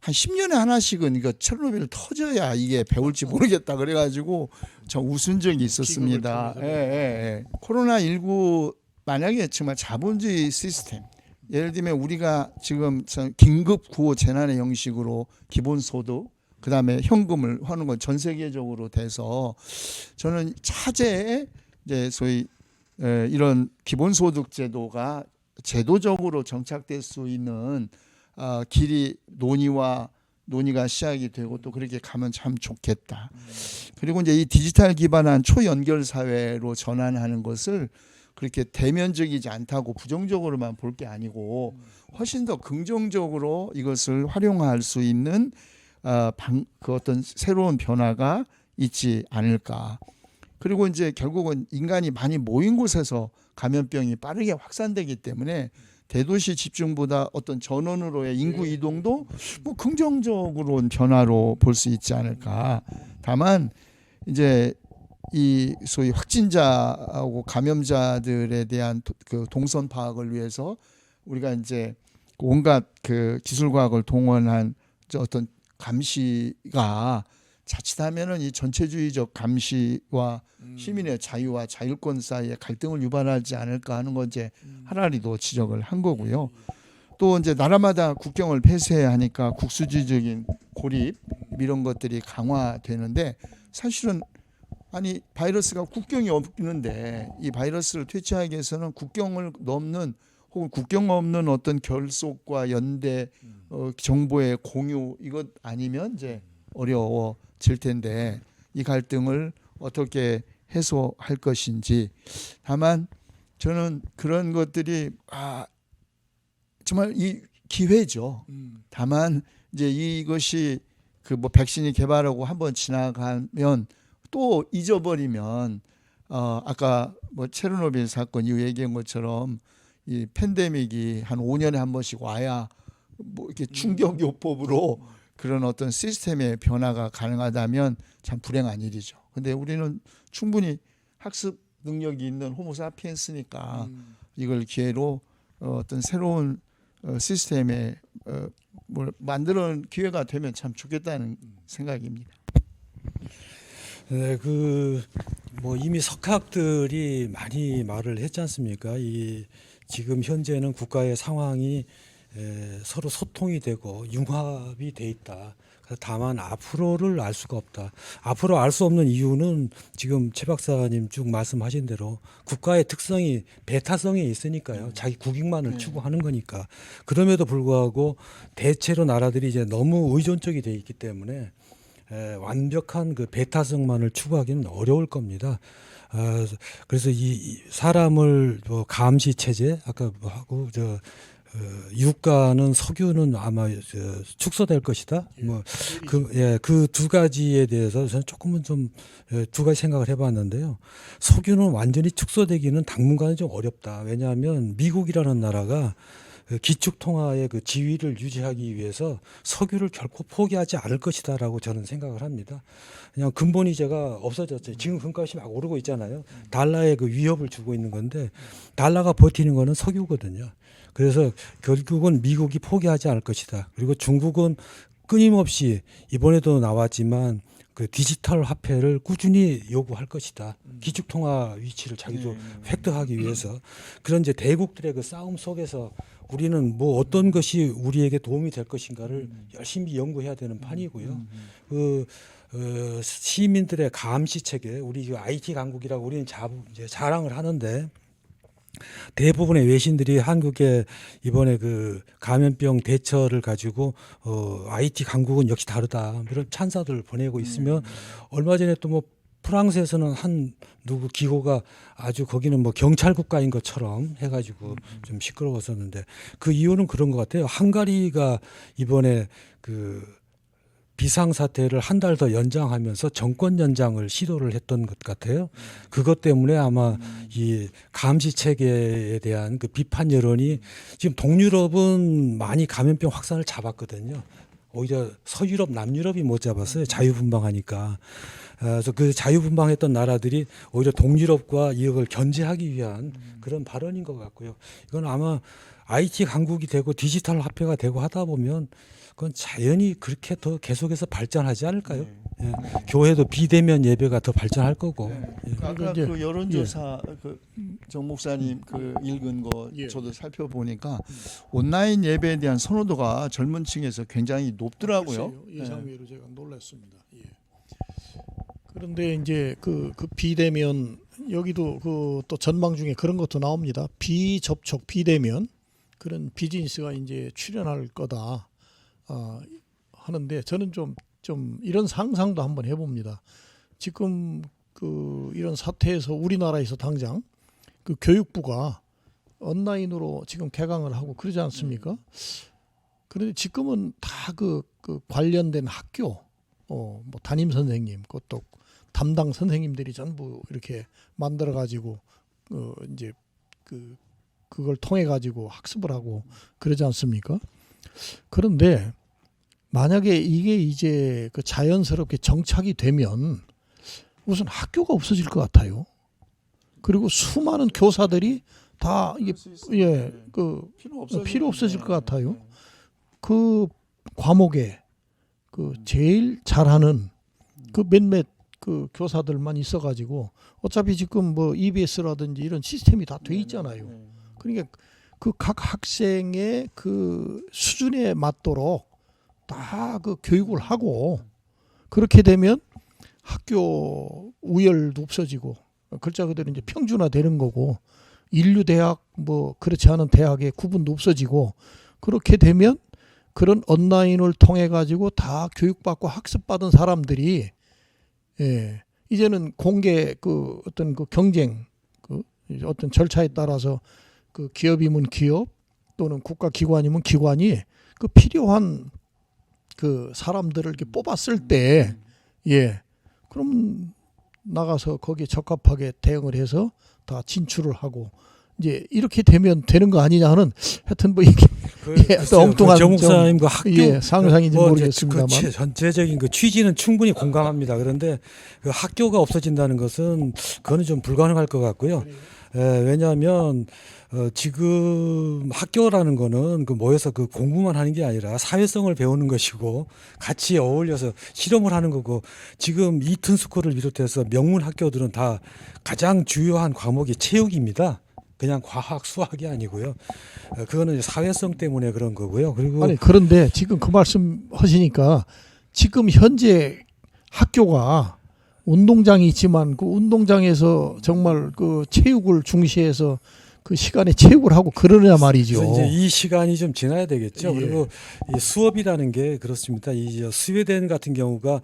한 10년에 하나씩은 이거 체르노빌 터져야 이게 배울지 모르겠다 그래가지고 저 웃은 적이 있었습니다. 코로나19 만약에 정말 자본주의 시스템 예를 들면 우리가 지금 긴급 구호 재난의 형식으로 기본소득 그다음에 현금을 하는 건 전 세계적으로 돼서 저는 차제에 이제 소위 이런 기본소득 제도가 제도적으로 정착될 수 있는 길이 논의가 시작이 되고 또 그렇게 가면 참 좋겠다. 그리고 이제 이 디지털 기반한 초연결 사회로 전환하는 것을 그렇게 대면적이지 않다고 부정적으로만 볼 게 아니고 훨씬 더 긍정적으로 이것을 활용할 수 있는 그 어떤 새로운 변화가 있지 않을까. 그리고 이제 결국은 인간이 많이 모인 곳에서 감염병이 빠르게 확산되기 때문에 대도시 집중보다 어떤 전원으로의 인구 이동도 뭐 긍정적으로는 변화로 볼 수 있지 않을까. 다만 이제 이 소위 확진자하고 감염자들에 대한 그 동선 파악을 위해서 우리가 이제 온갖 그 기술과학을 동원한 어떤 감시가 자칫하면은 이 전체주의적 감시와 시민의 자유와 자율권 사이에 갈등을 유발하지 않을까 하는 건 이제 하라리도 지적을 한 거고요. 또 이제 나라마다 국경을 폐쇄해야 하니까 국수주의적인 고립 이런 것들이 강화되는데 사실은 아니 바이러스가 국경이 없는데 이 바이러스를 퇴치하기 위해서는 국경을 넘는 혹은 국경 없는 어떤 결속과 연대 정보의 공유 이것 아니면 이제 어려워질 텐데 이 갈등을 어떻게 해소할 것인지 다만 저는 그런 것들이 정말 이 기회죠. 다만 이제 이것이 그 뭐 백신이 개발하고 한번 지나가면 또 잊어버리면 아까 뭐 체르노빌 사건 이후 얘기한 것처럼 이 팬데믹이 한 5년에 한 번씩 와야 뭐 이렇게 충격요법으로 그런 어떤 시스템의 변화가 가능하다면 참 불행한 일이죠. 근데 우리는 충분히 학습 능력이 있는 호모사피엔스니까 이걸 기회로 어떤 새로운 시스템에 뭘 만드는 기회가 되면 참 좋겠다는 생각입니다. 네, 뭐 이미 석학들이 많이 말을 했지 않습니까? 지금 현재는 국가의 상황이 서로 소통이 되고 융합이 돼 있다. 다만 앞으로를 알 수가 없다. 앞으로 알 수 없는 이유는 지금 최 박사님 쭉 말씀하신 대로 국가의 특성이 배타성에 있으니까요. 자기 국익만을 추구하는 거니까. 그럼에도 불구하고 대체로 나라들이 이제 너무 의존적이 돼 있기 때문에 완벽한 그 배타성만을 추구하기는 어려울 겁니다. 그래서 이 사람을 뭐 감시 체제 아까 뭐 하고 유가는 석유는 아마 축소될 것이다. 뭐 그 두 가지에 대해서 저는 조금은 좀 두 가지 생각을 해봤는데요. 석유는 완전히 축소되기는 당분간은 좀 어렵다. 왜냐하면 미국이라는 나라가 기축 통화의 그 지위를 유지하기 위해서 석유를 결코 포기하지 않을 것이다라고 저는 생각을 합니다. 그냥 근본 이자가 없어졌어요. 지금 금값이 막 오르고 있잖아요. 달러에 그 위협을 주고 있는 건데 달러가 버티는 거는 석유거든요. 그래서 결국은 미국이 포기하지 않을 것이다. 그리고 중국은 끊임없이 이번에도 나왔지만 그 디지털 화폐를 꾸준히 요구할 것이다. 기축 통화 위치를 자기도 획득하기 위해서 그런 이제 대국들의 그 싸움 속에서 우리는 뭐 어떤 것이 우리에게 도움이 될 것인가를 열심히 연구해야 되는 판이고요. 시민들의 감시 체계, 우리 IT 강국이라고 우리는 이제 자랑을 하는데 대부분의 외신들이 한국의 이번에 그 감염병 대처를 가지고 IT 강국은 역시 다르다 이런 찬사들을 보내고 있으면 얼마 전에 또 뭐 프랑스에서는 한 누구 기고가 아주 거기는 뭐 경찰 국가인 것처럼 해가지고 좀 시끄러웠었는데 그 이유는 그런 것 같아요. 헝가리가 이번에 그 비상사태를 한 달 더 연장하면서 정권 연장을 시도를 했던 것 같아요. 그것 때문에 아마 이 감시 체계에 대한 그 비판 여론이 지금 동유럽은 많이 감염병 확산을 잡았거든요. 오히려 서유럽, 남유럽이 못 잡았어요. 자유분방하니까. 그래서 그 자유분방했던 나라들이 오히려 동유럽과 이걸 견제하기 위한 그런 발언인 것 같고요. 이건 아마 IT 강국이 되고 디지털 화폐가 되고 하다 보면 그건 자연히 그렇게 더 계속해서 발전하지 않을까요? 예. 교회도 비대면 예배가 더 발전할 거고. 예. 아까 이제- 그 여론조사 정 목사님 그 읽은 거 예. 저도 살펴보니까 온라인 예배에 대한 선호도가 젊은 층에서 굉장히 높더라고요. 글쎄요. 예상외로 제가 놀랐습니다. 예. 그런데 이제 그 비대면 여기도 그 또 전망 중에 그런 것도 나옵니다. 비접촉 비대면 그런 비즈니스가 이제 출현할 거다 하는데 저는 좀 이런 상상도 한번 해봅니다. 지금 그 이런 사태에서 우리나라에서 당장 그 교육부가 온라인으로 지금 개강을 하고 그러지 않습니까? 그런데 지금은 다 그 관련된 학교, 뭐 담임 선생님, 그것도 담당 선생님들이 전부 이렇게 만들어 가지고 이제 그걸 통해 가지고 학습을 하고 그러지 않습니까? 그런데 만약에 이게 이제 그 자연스럽게 정착이 되면 우선 학교가 없어질 것 같아요. 그리고 수많은 교사들이 다 이게 필요 없어질 것 같아요. 그 과목에 그 제일 잘하는 그 몇몇 그 교사들만 있어가지고 어차피 지금 뭐 EBS라든지 이런 시스템이 다 돼 있잖아요. 그러니까 그 각 학생의 그 수준에 맞도록 다 그 교육을 하고 그렇게 되면 학교 우열도 없어지고 글자 그대로 이제 평준화되는 거고 인류 대학 뭐 그렇지 않은 대학의 구분도 없어지고 그렇게 되면 그런 온라인을 통해 가지고 다 교육받고 학습받은 사람들이 이제는 공개 그 어떤 그 경쟁 그 어떤 절차에 따라서 그 기업이면 기업 또는 국가기관이면 기관이 그 필요한 그 사람들을 이렇게 뽑았을 때 그럼 나가서 거기에 적합하게 대응을 해서 다 진출을 하고 이제 이렇게 되면 되는 거 아니냐 하는 하여튼 뭐 이게 또 엉뚱한 정 목사님 그 학교 상상인지 뭐 모르겠습니다만 그 전체적인 그 취지는 충분히 공감합니다. 그런데 그 학교가 없어진다는 것은 그거는 좀 불가능할 것 같고요. 왜냐하면 지금 학교라는 거는 그 모여서 그 공부만 하는 게 아니라 사회성을 배우는 것이고 같이 어울려서 실험을 하는 거고 지금 이튼 스쿨을 비롯해서 명문 학교들은 다 가장 주요한 과목이 체육입니다. 그냥 과학, 수학이 아니고요. 그거는 사회성 때문에 그런 거고요. 그리고 아니 그런데 지금 그 말씀 하시니까 지금 현재 학교가 운동장이 있지만 그 운동장에서 정말 그 체육을 중시해서 그 시간에 체육을 하고 그러냐 말이죠. 그래서 이제 이 시간이 좀 지나야 되겠죠. 예. 그리고 이 수업이라는 게 그렇습니다. 이 스웨덴 같은 경우가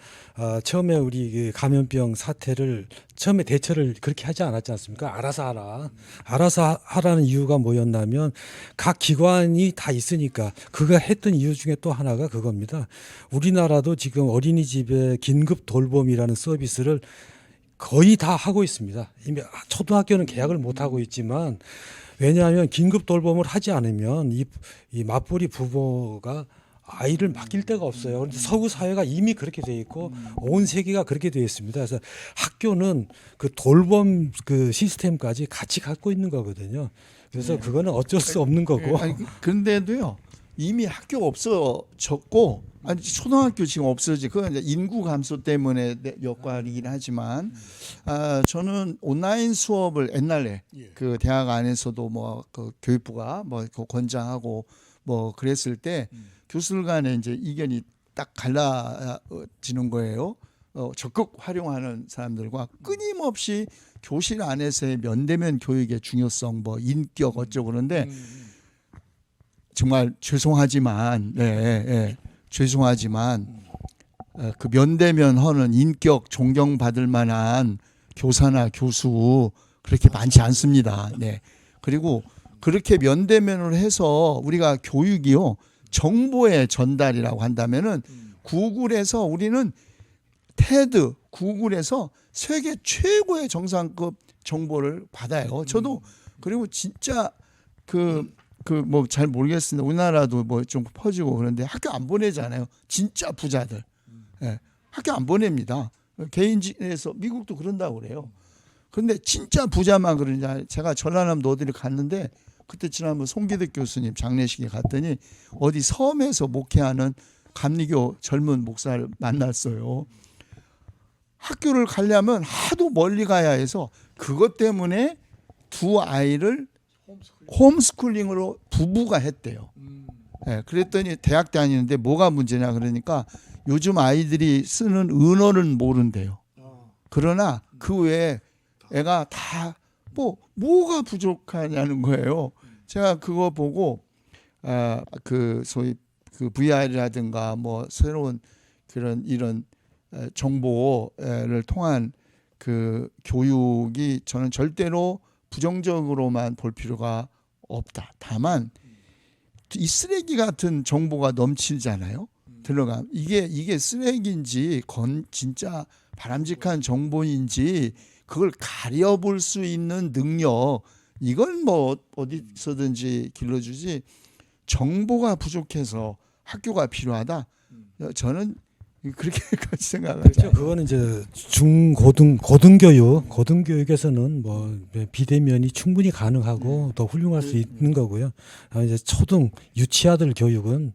처음에 우리 그 감염병 사태를 처음에 대처를 그렇게 하지 않았지 않습니까? 알아서 하라. 알아서 하라는 이유가 뭐였냐면 각 기관이 다 있으니까 그가 했던 이유 중에 또 하나가 그겁니다. 우리나라도 지금 어린이집에 긴급 돌봄이라는 서비스를 거의 다 하고 있습니다. 이미 초등학교는 계약을 못 하고 있지만 왜냐하면 긴급 돌봄을 하지 않으면 이 맞벌이 부부가 아이를 맡길 데가 없어요. 그런데 서구 사회가 이미 그렇게 돼 있고 온 세계가 그렇게 되어 있습니다. 그래서 학교는 그 돌봄 그 시스템까지 같이 갖고 있는 거거든요. 그래서 그거는 어쩔 수 없는 거고. 아니, 그런데도요 이미 학교가 없어졌고 아니 초등학교 지금 없어지 그건 이제 인구 감소 때문에 역할이긴 하지만 저는 온라인 수업을 옛날에 그 대학 안에서도 뭐 그 교육부가 뭐 권장하고 뭐 그랬을 때 교수들 간에 이제 이견이 딱 갈라지는 거예요. 적극 활용하는 사람들과 끊임없이 교실 안에서의 면대면 교육의 중요성, 뭐 인격 어쩌고 그러는데 정말 죄송하지만, 죄송하지만 그 면대면 하는 인격 존경받을 만한 교사나 교수 그렇게 많지 않습니다. 네. 그리고 그렇게 면대면을 해서 우리가 교육이요 정보의 전달이라고 한다면은 구글에서 우리는 테드 구글에서 세계 최고의 정상급 정보를 받아요. 저도 그리고 진짜 뭐 잘 모르겠습니다. 우리나라도 뭐 좀 퍼지고 그런데 학교 안 보내잖아요. 진짜 부자들. 예, 학교 안 보냅니다. 개인에서 미국도 그런다고 그래요. 그런데 진짜 부자만 그러냐. 제가 전라남도 어디를 갔는데 그때 지난번 송기득 교수님 장례식에 갔더니 어디 섬에서 목회하는 감리교 젊은 목사를 만났어요. 학교를 가려면 하도 멀리 가야 해서 그것 때문에 두 아이를 홈스쿨링으로 부부가 했대요. 네, 그랬더니 대학 다니는데 뭐가 문제냐 그러니까 요즘 아이들이 쓰는 은어는 모른대요. 그러나 그 외에 애가 다 뭐가 부족하냐는 거예요. 제가 그거 보고 그 소위 그 VR이라든가 뭐 새로운 그런 이런 정보를 통한 그 교육이 저는 절대로 부정적으로만 볼 필요가 없다. 다만 이 쓰레기 같은 정보가 넘치잖아요. 들어가면 이게 쓰레기인지 진짜 바람직한 정보인지 그걸 가려볼 수 있는 능력 이걸 뭐 어디서든지 길러주지 정보가 부족해서 학교가 필요하다. 저는 그렇게까지 생각하지 그렇죠. 그거는 이제 고등교육에서는 뭐 비대면이 충분히 가능하고 더 훌륭할 수 있는 거고요. 이제 초등 유치아들 교육은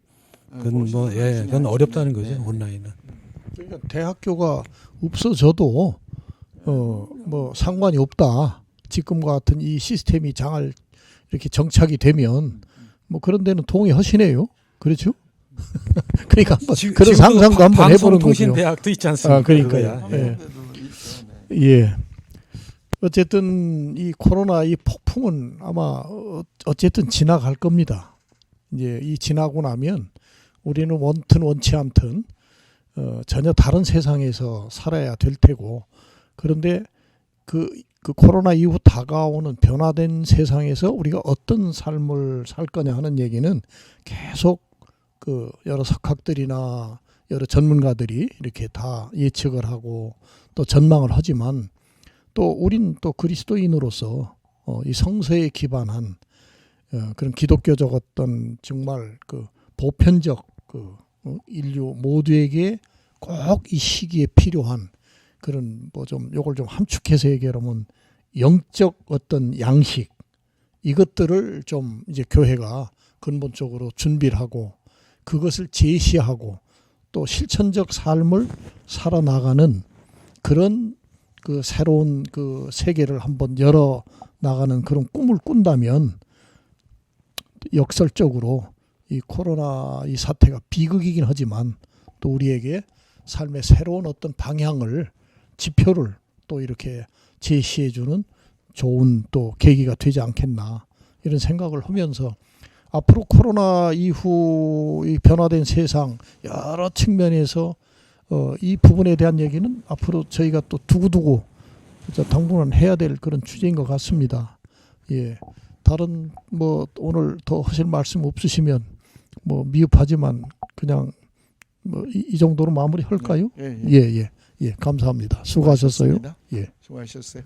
그건 어렵다는 거죠. 온라인은. 그러니까 대학교가 없어져도 뭐 상관이 없다. 지금과 같은 이 시스템이 잘 이렇게 정착이 되면 뭐 그런 데는 동의하시네요. 그렇죠? 그러니까 한번 그런 상상도 한번 해보는 거죠. 방송통신대학도 있지 않습니까? 그러니까요. 예. 어쨌든 이 코로나 이 폭풍은 아마 어쨌든 지나갈 겁니다. 이제 이 지나고 나면 우리는 원튼 원치 않든 전혀 다른 세상에서 살아야 될 테고 그런데 그 코로나 이후 다가오는 변화된 세상에서 우리가 어떤 삶을 살 거냐 하는 얘기는 계속 그 여러 석학들이나 여러 전문가들이 이렇게 다 예측을 하고 또 전망을 하지만 또 우린 또 그리스도인으로서 이 성서에 기반한 그런 기독교적 어떤 정말 그 보편적 인류 모두에게 꼭 이 시기에 필요한 그런 뭐 좀 요걸 좀 함축해서 얘기하면 영적 어떤 양식 이것들을 좀 이제 교회가 근본적으로 준비를 하고 그것을 제시하고 또 실천적 삶을 살아나가는 그런 그 새로운 그 세계를 한번 열어 나가는 그런 꿈을 꾼다면 역설적으로 이 코로나 이 사태가 비극이긴 하지만 또 우리에게 삶의 새로운 어떤 방향을 지표를 또 이렇게 제시해주는 좋은 또 계기가 되지 않겠나 이런 생각을 하면서 앞으로 코로나 이후 이 변화된 세상 여러 측면에서 이 부분에 대한 얘기는 앞으로 저희가 또 두고두고 당분간 해야 될 그런 주제인 것 같습니다. 예, 다른 뭐 오늘 더 하실 말씀 없으시면 뭐 미흡하지만 그냥 뭐 이 정도로 마무리할까요? 예. 예, 감사합니다. 수고하셨어요. 수고하셨습니다. 예. 수고하셨어요.